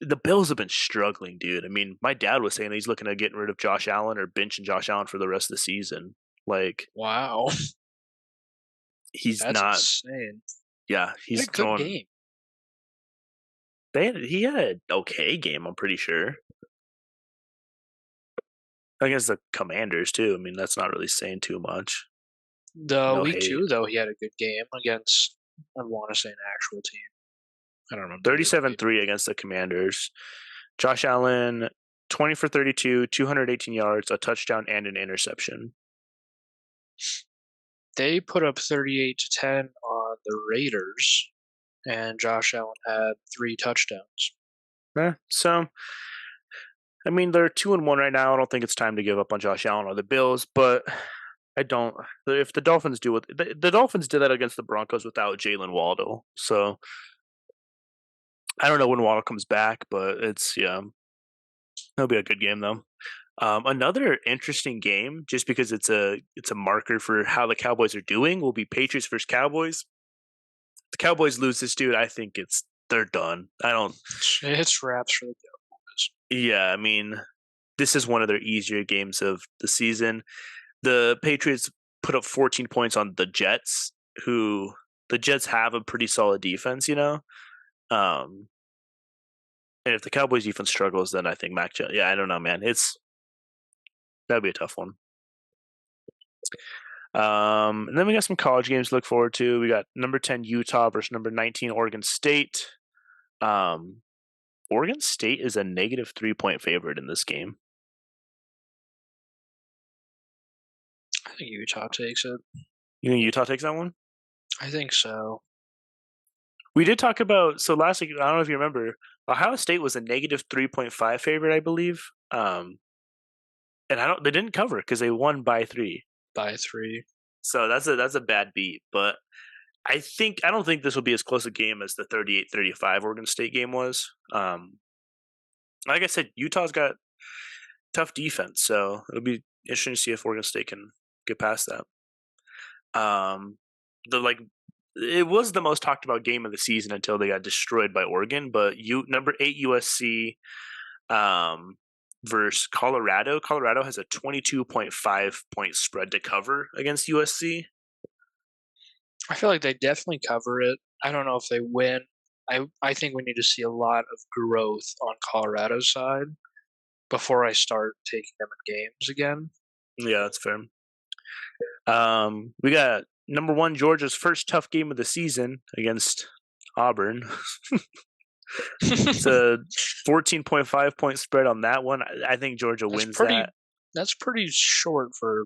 S1: the Bills have been struggling, dude. I mean, my dad was saying he's looking at getting rid of Josh Allen or benching Josh Allen for the rest of the season. Like
S2: Wow.
S1: he's
S2: That's
S1: not.
S2: insane.
S1: Yeah,
S2: What
S1: he's
S2: a good
S1: throwing.
S2: game.
S1: he had an okay game, I'm pretty sure. Against the Commanders too. I mean, that's not really saying too much.
S2: The
S1: No
S2: week
S1: hate.
S2: 2, though, he had a good game against, I want to say, an actual team. I don't remember who they played.
S1: 37-3 against the Commanders. Josh Allen, 20 for 32, 218 yards, a touchdown, and an interception.
S2: They put up 38-10 on the Raiders, and Josh Allen had 3 touchdowns.
S1: So, I mean, they're 2-1 right now. I don't think it's time to give up on Josh Allen or the Bills, but I don't. If the Dolphins do it, the Dolphins did that against the Broncos without Jalen Waddle. So I don't know when Waddle comes back, but it'll be a good game though. Another interesting game, just because it's a marker for how the Cowboys are doing, will be Patriots versus Cowboys. If the Cowboys lose this, dude, I think they're done. I don't.
S2: It's wraps for the Cowboys.
S1: Yeah, I mean, this is one of their easier games of the season. The Patriots put up 14 points on the Jets, who the Jets have a pretty solid defense, you know. Um, and if the Cowboys defense struggles, then I think Mac Jones. Yeah, I don't know, man. That'd be a tough one. And then we got some college games to look forward to. We got number 10 Utah versus number 19 Oregon State. Oregon State is a negative 3-point favorite in this game.
S2: I think Utah takes it.
S1: You think Utah takes that one?
S2: I think so.
S1: We did talk about last week. I don't know if you remember. Ohio State was a negative 3.5 favorite, I believe. And they didn't cover because they won by 3.
S2: By 3.
S1: So that's a bad beat. But I don't think this will be as close a game as the 38-35 Oregon State game was. Like I said, Utah's got tough defense, so it'll be interesting to see if Oregon State can get past that. It was the most talked about game of the season until they got destroyed by Oregon. But number 8 USC versus Colorado. Colorado has a 22.5 point spread to cover against USC.
S2: I feel like they definitely cover it. I don't know if they win. I think we need to see a lot of growth on Colorado's side before I start taking them in games again.
S1: Yeah, that's fair. We got number 1 Georgia's first tough game of the season against Auburn. It's a 14.5 point spread on that one. I think Georgia wins that.
S2: That's pretty short for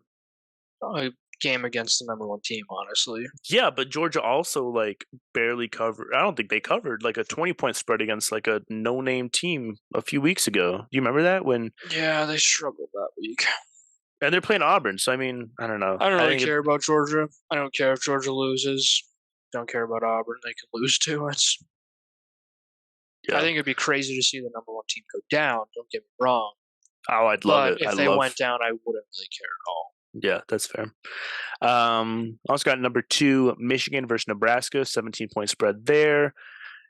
S2: a game against the number 1 team, honestly.
S1: Yeah, but Georgia also barely covered. I don't think they covered a 20-point spread against a no-name team a few weeks ago. Do you remember that when?
S2: Yeah, they struggled that week.
S1: And they're playing Auburn, so I mean, I don't know.
S2: I don't really care about Georgia. I don't care if Georgia loses. Don't care about Auburn. They can lose to us. Yeah. I think it'd be crazy to see the number 1 team go down. Don't get me wrong.
S1: Oh, I'd love it.
S2: If they went down, I wouldn't really care at all.
S1: Yeah, that's fair. Also got number 2 Michigan versus Nebraska, 17-point spread there.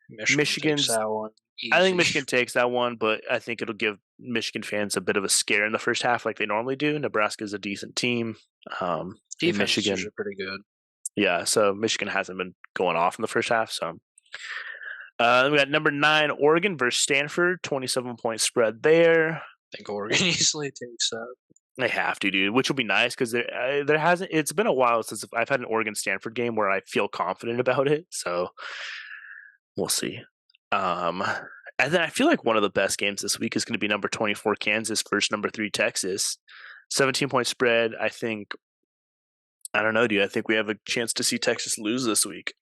S2: Michigan takes that one. Easy.
S1: I think Michigan takes that one, but I think it'll give Michigan fans a bit of a scare in the first half, like they normally do. Nebraska is a decent team.
S2: Defense is usually pretty good.
S1: Yeah, so Michigan hasn't been going off in the first half. So we got number 9 Oregon versus Stanford, 27-point spread there.
S2: I think Oregon easily takes that.
S1: They have to, dude, which will be nice because there hasn't. It's been a while since I've had an Oregon Stanford game where I feel confident about it. So we'll see. And then I feel like one of the best games this week is going to be number 24 Kansas versus number 3 Texas. 17-point spread. I don't know, dude. I think we have a chance to see Texas lose this week.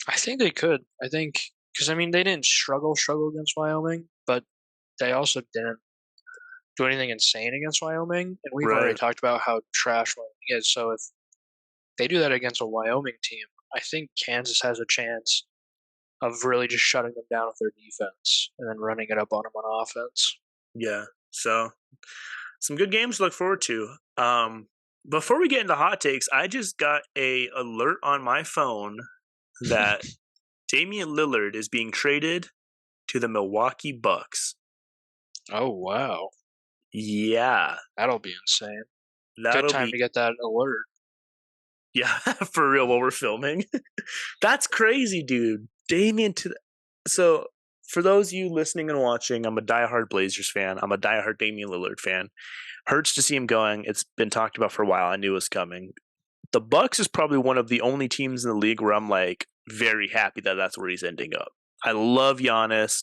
S2: I think they could. I think because they didn't struggle against Wyoming, but they also didn't do anything insane against Wyoming, and we've already talked about how trash Wyoming is. So if they do that against a Wyoming team, I think Kansas has a chance of really just shutting them down with their defense and then running it up on them on offense.
S1: Yeah, so some good games to look forward to. Before we get into hot takes, I just got a alert on my phone that Damian Lillard is being traded to the Milwaukee Bucks.
S2: Oh, wow.
S1: Yeah.
S2: That'll be insane. Good time to get that alert.
S1: Yeah, for real, while we're filming. That's crazy, dude. Damian so for those of you listening and watching, I'm a diehard Blazers fan. I'm a diehard Damian Lillard fan. Hurts to see him going. It's been talked about for a while. I knew it was coming. The Bucks is probably one of the only teams in the league where I'm like very happy that that's where he's ending up. I love Giannis.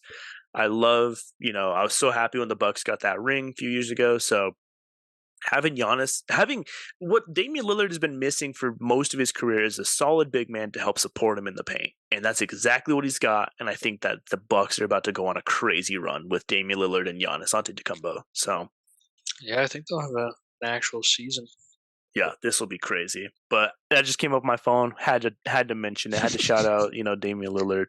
S1: I love, I was so happy when the Bucks got that ring a few years ago. So having Giannis, having what Damian Lillard has been missing for most of his career is a solid big man to help support him in the paint. And that's exactly what he's got. And I think that the Bucks are about to go on a crazy run with Damian Lillard and Giannis Antetokounmpo. So
S2: Yeah, I think they'll have an actual season.
S1: yeah, this will be crazy. But that just came up on my phone. Had to mention it. Had to shout out, Damian Lillard.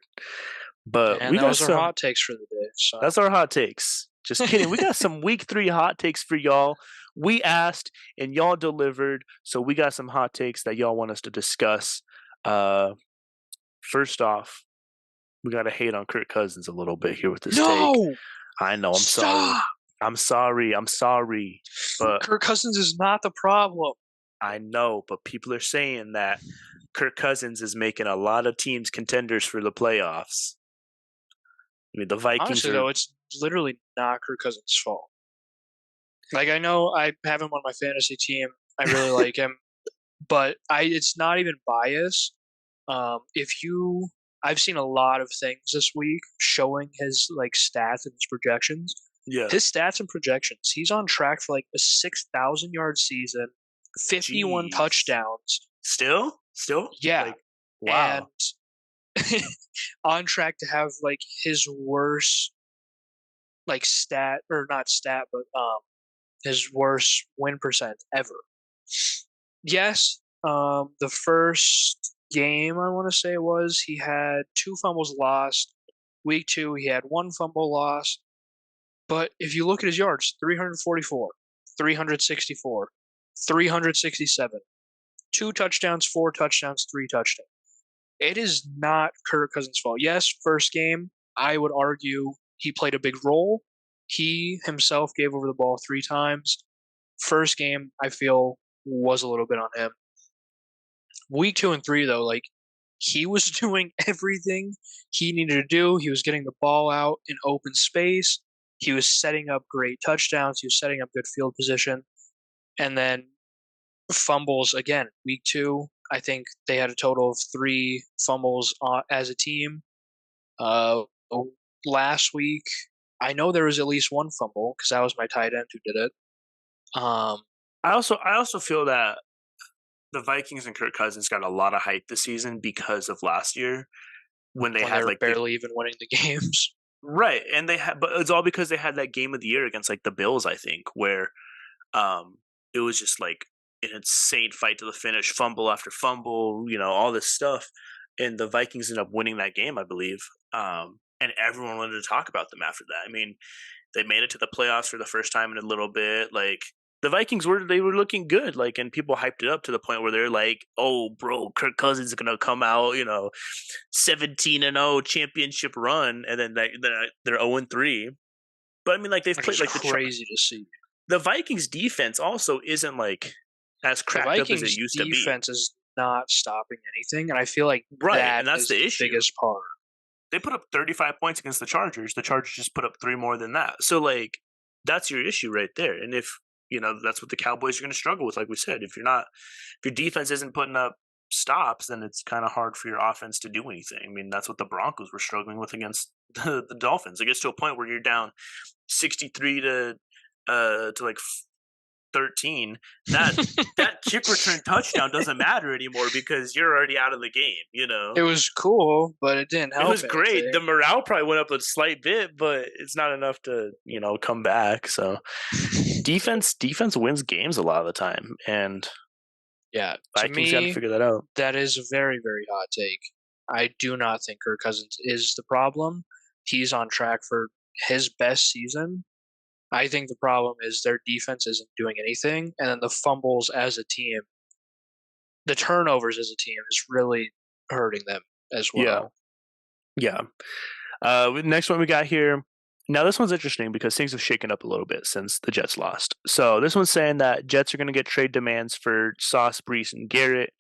S1: But
S2: And
S1: we got
S2: those are
S1: some.
S2: hot takes for the day. So
S1: That's our hot takes. Just kidding. We got some week 3 hot takes for y'all. We asked and y'all delivered. So we got some hot takes that y'all want us to discuss. First off, we got to hate on Kirk Cousins a little bit here with this take.
S2: no,
S1: I know. I'm sorry.
S2: stop.
S1: I'm sorry. I'm sorry. But
S2: Kirk Cousins is not the problem.
S1: I know. But people are saying that Kirk Cousins is making a lot of teams contenders for the playoffs. I mean, the Vikings
S2: Honestly, though, it's literally not Kirk Cousins' fault. Like, I know I have him on my fantasy team. I really like him, but it's not even bias. I've seen a lot of things this week showing his like stats and his projections.
S1: yeah.
S2: His stats and projections. He's on track for like a 6,000-yard season, 51
S1: Jeez.
S2: touchdowns.
S1: Still?
S2: Yeah,
S1: Like, wow.
S2: and on track to have like his worst like stat or not stat, but his worst win percent ever. Yes, the first game I want to say was he had 2 fumbles lost. Week 2 he had 1 fumble lost. But if you look at his yards, 344, 364, 367, 2 touchdowns, 4 touchdowns, 3 touchdowns. It is not Kirk Cousins' fault. Yes, first game, I would argue he played a big role. He himself gave over the ball 3 times. First game, I feel, was a little bit on him. Week 2 and 3, though, like, he was doing everything he needed to do. He was getting the ball out in open space. He was setting up great touchdowns. He was setting up good field position. And then fumbles again. Week 2, I think they had a total of 3 fumbles as a team. Last week, I know there was at least 1 fumble because that was my tight end who did it.
S1: I also feel that the Vikings and Kirk Cousins got a lot of hype this season because of last year when they had
S2: were
S1: like
S2: barely even winning the games.
S1: right, and but it's all because they had that game of the year against like the Bills, I think, where it was just like an insane fight to the finish, fumble after fumble, all this stuff, and the Vikings ended up winning that game, I believe. And everyone wanted to talk about them after that. I mean, they made it to the playoffs for the first time in a little bit. Like the Vikings were looking good, like, and people hyped it up to the point where they're like, "Oh, bro, Kirk Cousins is gonna come out, 17-0 championship run," and then they're 0-3. But I mean, like they've
S2: Which
S1: played
S2: is
S1: like
S2: crazy to see.
S1: the Vikings defense also isn't like as
S2: The
S1: cracked up as
S2: Vikings
S1: it used to be.
S2: defense is not stopping anything, and I feel like
S1: Right,
S2: that
S1: and that's
S2: is
S1: the
S2: the
S1: issue.
S2: biggest part.
S1: They put up 35 points against the Chargers. The Chargers just put up 3 more than that. So like that's your issue right there. And if that's what the Cowboys are going to struggle with, like we said. If your defense isn't putting up stops, then it's kind of hard for your offense to do anything. I mean, that's what the Broncos were struggling with against the Dolphins. It gets to a point where you're down 63 to like 13. That kick return touchdown doesn't matter anymore because you're already out of the game.
S2: It was cool, but it didn't help.
S1: It was great.
S2: anything.
S1: The morale probably went up a slight bit, but it's not enough to come back. So defense wins games a lot of the time, and
S2: Yeah, to
S1: Vikings got to
S2: me,
S1: figure that out.
S2: that is a very, very hot take. I do not think Kirk Cousins is the problem. He's on track for his best season. I think the problem is their defense isn't doing anything, and then the fumbles as a team, the turnovers as a team is really hurting them as well.
S1: Yeah. Next one we got here. Now this one's interesting because things have shaken up a little bit since the Jets lost. So this one's saying that Jets are going to get trade demands for Sauce, Brees, and Garrett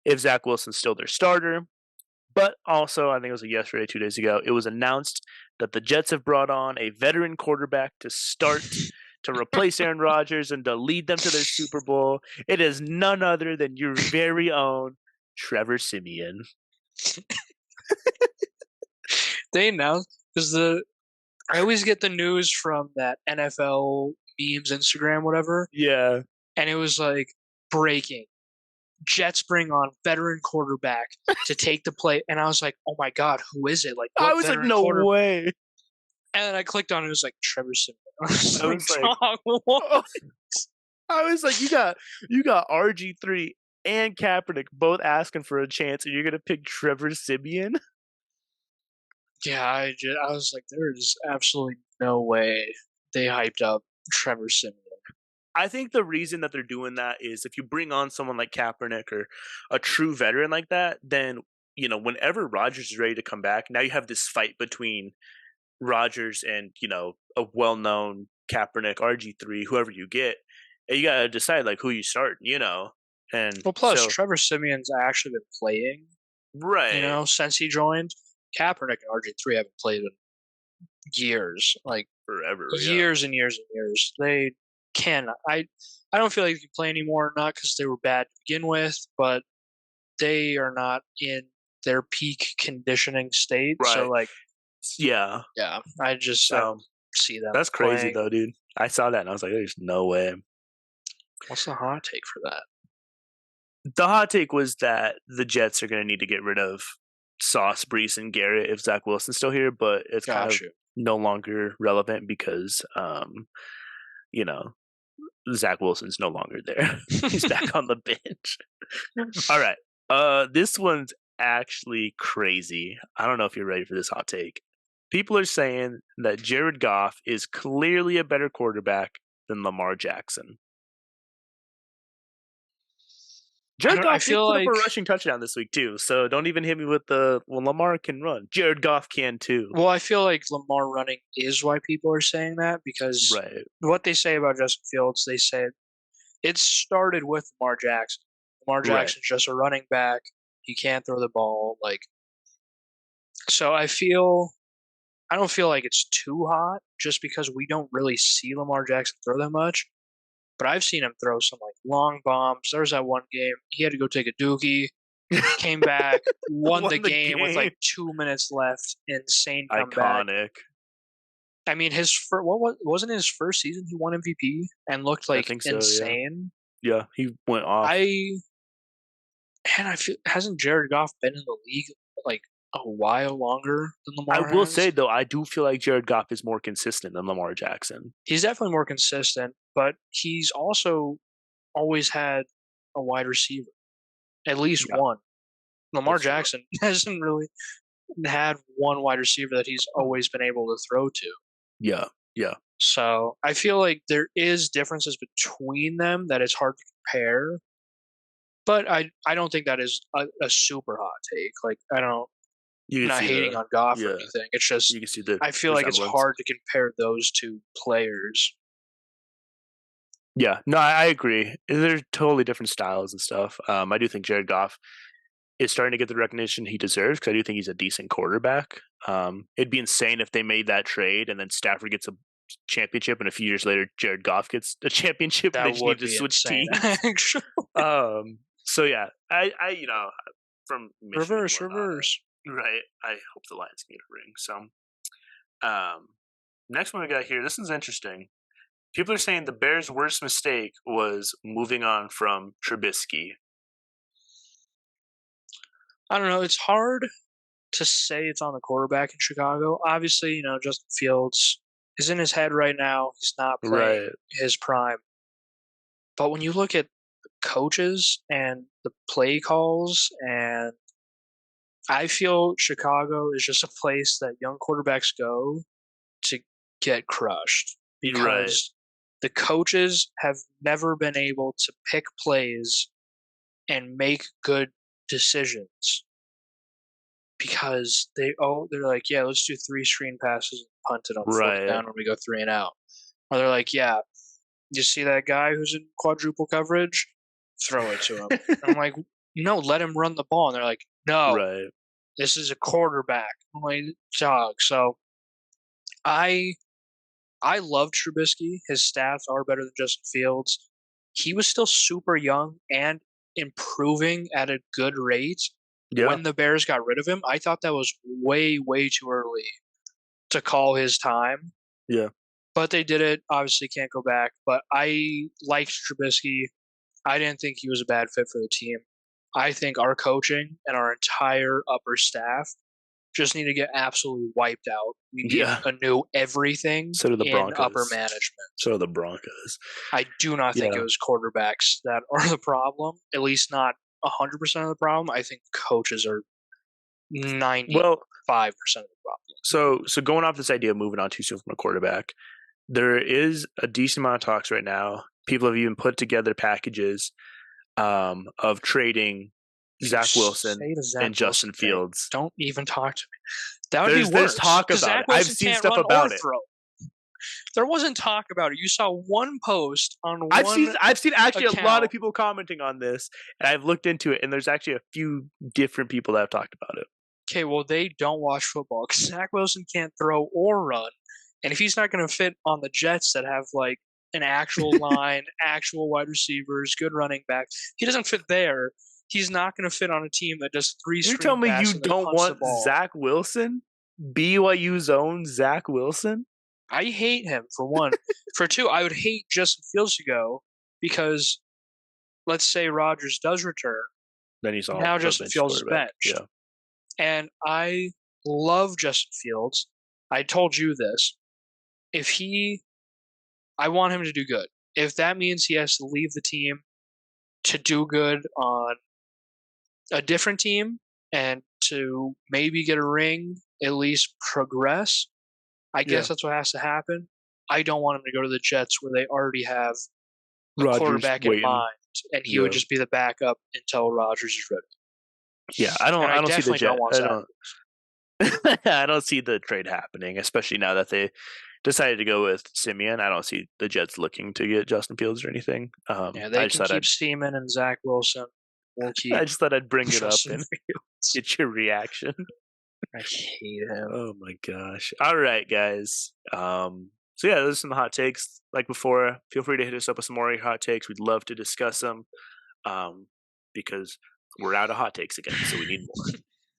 S1: if Zach Wilson's still their starter. But also, I think it was yesterday, 2 days ago, it was announced that the Jets have brought on a veteran quarterback to start to replace Aaron Rodgers and to lead them to their Super Bowl. It is none other than your very own Trevor Siemian.
S2: They announced because I always get the news from that NFL memes, Instagram, whatever,
S1: Yeah.
S2: and it was like breaking. Jets bring on veteran quarterback to take the play, and I was like, "Oh my god, who is it? Like,
S1: I
S2: what
S1: was like,
S2: veteran
S1: no
S2: quarterback?"
S1: way.
S2: And then I clicked on it. It was like Trevor Siemian.
S1: I was like,
S2: "Dog, what?"
S1: oh. I was like, you got RG3 and Kaepernick both asking for a chance, and you're gonna pick Trevor Siemian?
S2: Yeah, I was like, there is absolutely no way they hyped up Trevor Siemian.
S1: I think the reason that they're doing that is if you bring on someone like Kaepernick or a true veteran like that, then whenever Rodgers is ready to come back, now you have this fight between Rodgers and a well-known Kaepernick, RG3, whoever you get, and you gotta decide like who you start, and
S2: Well, plus
S1: so
S2: Trevor Siemian's actually been playing,
S1: right,
S2: since he joined. Kaepernick and RG3 haven't played in years, like
S1: forever, yeah,
S2: years and years and years. They can. I don't feel like they can play anymore, not because they were bad to begin with, but they are not in their peak conditioning state. So,
S1: right,
S2: like,
S1: yeah.
S2: yeah, I
S1: So
S2: don't see them
S1: that's crazy
S2: playing.
S1: though, dude. I saw that and I was like, there's no way.
S2: What's the hot take for that?
S1: The hot take was that the Jets are going to need to get rid of Sauce, Brees, and Garrett if Zach Wilson's still here, but it's kind
S2: Got
S1: of
S2: you.
S1: no longer relevant because, you know, Zach Wilson's no longer there. He's back on the bench. All right. This one's actually crazy. I don't know if you're ready for this hot take. People are saying that Jared Goff is clearly a better quarterback than Lamar Jackson. Jared
S2: I
S1: Goff did
S2: feel
S1: put up a
S2: like,
S1: rushing touchdown this week too, so don't even hit me with the Lamar can run. Jared Goff can too.
S2: well, I feel like Lamar running is why people are saying that because
S1: Right.
S2: what they say about Justin Fields, they say it started with Lamar Jackson. Lamar
S1: Right.
S2: Jackson's just a running back. He can't throw the ball. Like, so I don't feel like it's too hot just because we don't really see Lamar Jackson throw that much. But I've seen him throw some like long bombs. There was that one game he had to go take a dookie, came back, won the
S1: Won the
S2: game with like
S1: game.
S2: 2 minutes left. Insane comeback.
S1: Iconic.
S2: I mean, what wasn't his first season he won MVP and looked
S1: I
S2: like
S1: think so, yeah.
S2: insane.
S1: Yeah, he went off.
S2: I feel hasn't Jared Goff been in the league like a while longer than
S1: I
S2: Lamar
S1: will
S2: has?
S1: say though, I do feel like Jared Goff is more consistent than Lamar Jackson.
S2: He's definitely more consistent, but he's also always had a wide receiver, at least
S1: Yeah,
S2: one. Lamar
S1: that's true.
S2: Jackson hasn't really had one wide receiver that he's always been able to throw to.
S1: Yeah, yeah.
S2: So I feel like there is differences between them that it's hard to compare. But I don't think that is a super hot take. Like I'm
S1: You can
S2: not
S1: see
S2: hating on Goff or
S1: yeah,
S2: anything. It's just
S1: you can see the
S2: I feel like it's
S1: resemblance.
S2: hard to compare those two players.
S1: Yeah, no, I agree. They're totally different styles and stuff. I do think Jared Goff is starting to get the recognition he deserves because I do think he's a decent quarterback. It'd be insane if they made that trade and then Stafford gets a championship and a few years later Jared Goff gets a championship and they
S2: That
S1: just
S2: would
S1: need to
S2: be
S1: switch
S2: insane.
S1: teams.
S2: Actually,
S1: So yeah, I from Michigan, and whatnot,
S2: reverse.
S1: right? I hope the Lions can get a ring. So, next one we got here. This is interesting. People are saying the Bears' worst mistake was moving on from Trubisky.
S2: I don't know. It's hard to say it's on the quarterback in Chicago. Obviously, Justin Fields is in his head right now. He's not playing
S1: Right.
S2: his prime. But when you look at coaches and the play calls, and I feel Chicago is just a place that young quarterbacks go to get crushed
S1: Right.
S2: because the coaches have never been able to pick plays and make good decisions because they're like, yeah, let's do 3 screen passes and punt it on 4th
S1: Right.
S2: down when we go 3-and-out. Or they're like, yeah, you see that guy who's in quadruple coverage? Throw it to him. I'm like, no, let him run the ball. And they're like, no,
S1: Right.
S2: this is a quarterback. I'm like, dog. So I I love Trubisky. His stats are better than Justin Fields. He was still super young and improving at a good rate
S1: Yeah,
S2: when the Bears got rid of him. I thought that was way, way too early to call his time,
S1: yeah,
S2: but they did it. Obviously, can't go back. But I liked Trubisky. I didn't think he was a bad fit for the team. I think our coaching and our entire upper staff just need to get absolutely wiped out. We need
S1: yeah.
S2: a new everything
S1: So do the
S2: in upper
S1: Broncos.
S2: management.
S1: So do the Broncos.
S2: I do not think it
S1: Yeah.
S2: was quarterbacks that are the problem, at least not 100% of the problem. I think coaches are
S1: Well,
S2: 95% of the problem.
S1: so going off this idea of moving on too soon from a quarterback, there is a decent amount of talks right now. People have even put together packages of trading
S2: If you
S1: Zach Wilson
S2: say the Zach
S1: and
S2: Wilson
S1: Justin
S2: thing,
S1: Fields.
S2: don't even talk to me. That would be
S1: There's
S2: worse
S1: talk
S2: because
S1: about
S2: Zach
S1: it. I've
S2: Wilson
S1: seen
S2: can't
S1: stuff
S2: run or
S1: about it.
S2: throw. There wasn't talk about it. You saw one post on one
S1: I've seen actually a lot of
S2: account.
S1: people commenting on this, and I've looked into it, and there's actually a few different people that have talked about it.
S2: Okay, well, they don't watch football because Zach Wilson can't throw or run. And if he's not going to fit on the Jets that have like an actual line, actual wide receivers, good running back, he doesn't fit there. He's not going to fit on a team that does three
S1: You're telling
S2: screen
S1: me you
S2: passing that
S1: don't
S2: punts the
S1: want
S2: ball.
S1: Zach Wilson? BYU's own Zach Wilson?
S2: I hate him for one. For two, I would hate Justin Fields to go because let's say Rodgers does return.
S1: Then he's
S2: Now
S1: a
S2: Justin
S1: bench
S2: Fields is
S1: quarterback.
S2: benched.
S1: Yeah.
S2: And I love Justin Fields. I told you this. If he, I want him to do good. If that means he has to leave the team to do good on a different team and to maybe get a ring, at least progress, I
S1: Yeah.
S2: guess that's what has to happen. I don't want him to go to the Jets where they already have a
S1: Rodgers
S2: quarterback in
S1: waiting.
S2: mind, and he would
S1: Yeah.
S2: just be the backup until Rodgers is ready.
S1: Yeah,
S2: And I
S1: I don't see the
S2: definitely
S1: Jet.
S2: don't want Zach.
S1: I don't see the trade happening, especially now that they decided to go with Simeon. I don't see the Jets looking to get Justin Fields or anything.
S2: Yeah, they can keep Seaman and Zach Wilson. We'll keep
S1: I just thought I'd bring it up
S2: Justin
S1: and
S2: Fields.
S1: get your reaction.
S2: I hate him.
S1: Oh my gosh! All right, guys. So yeah, those are some hot takes. Like before, feel free to hit us up with some more of your hot takes. We'd love to discuss them, because we're out of hot takes again, so we need more.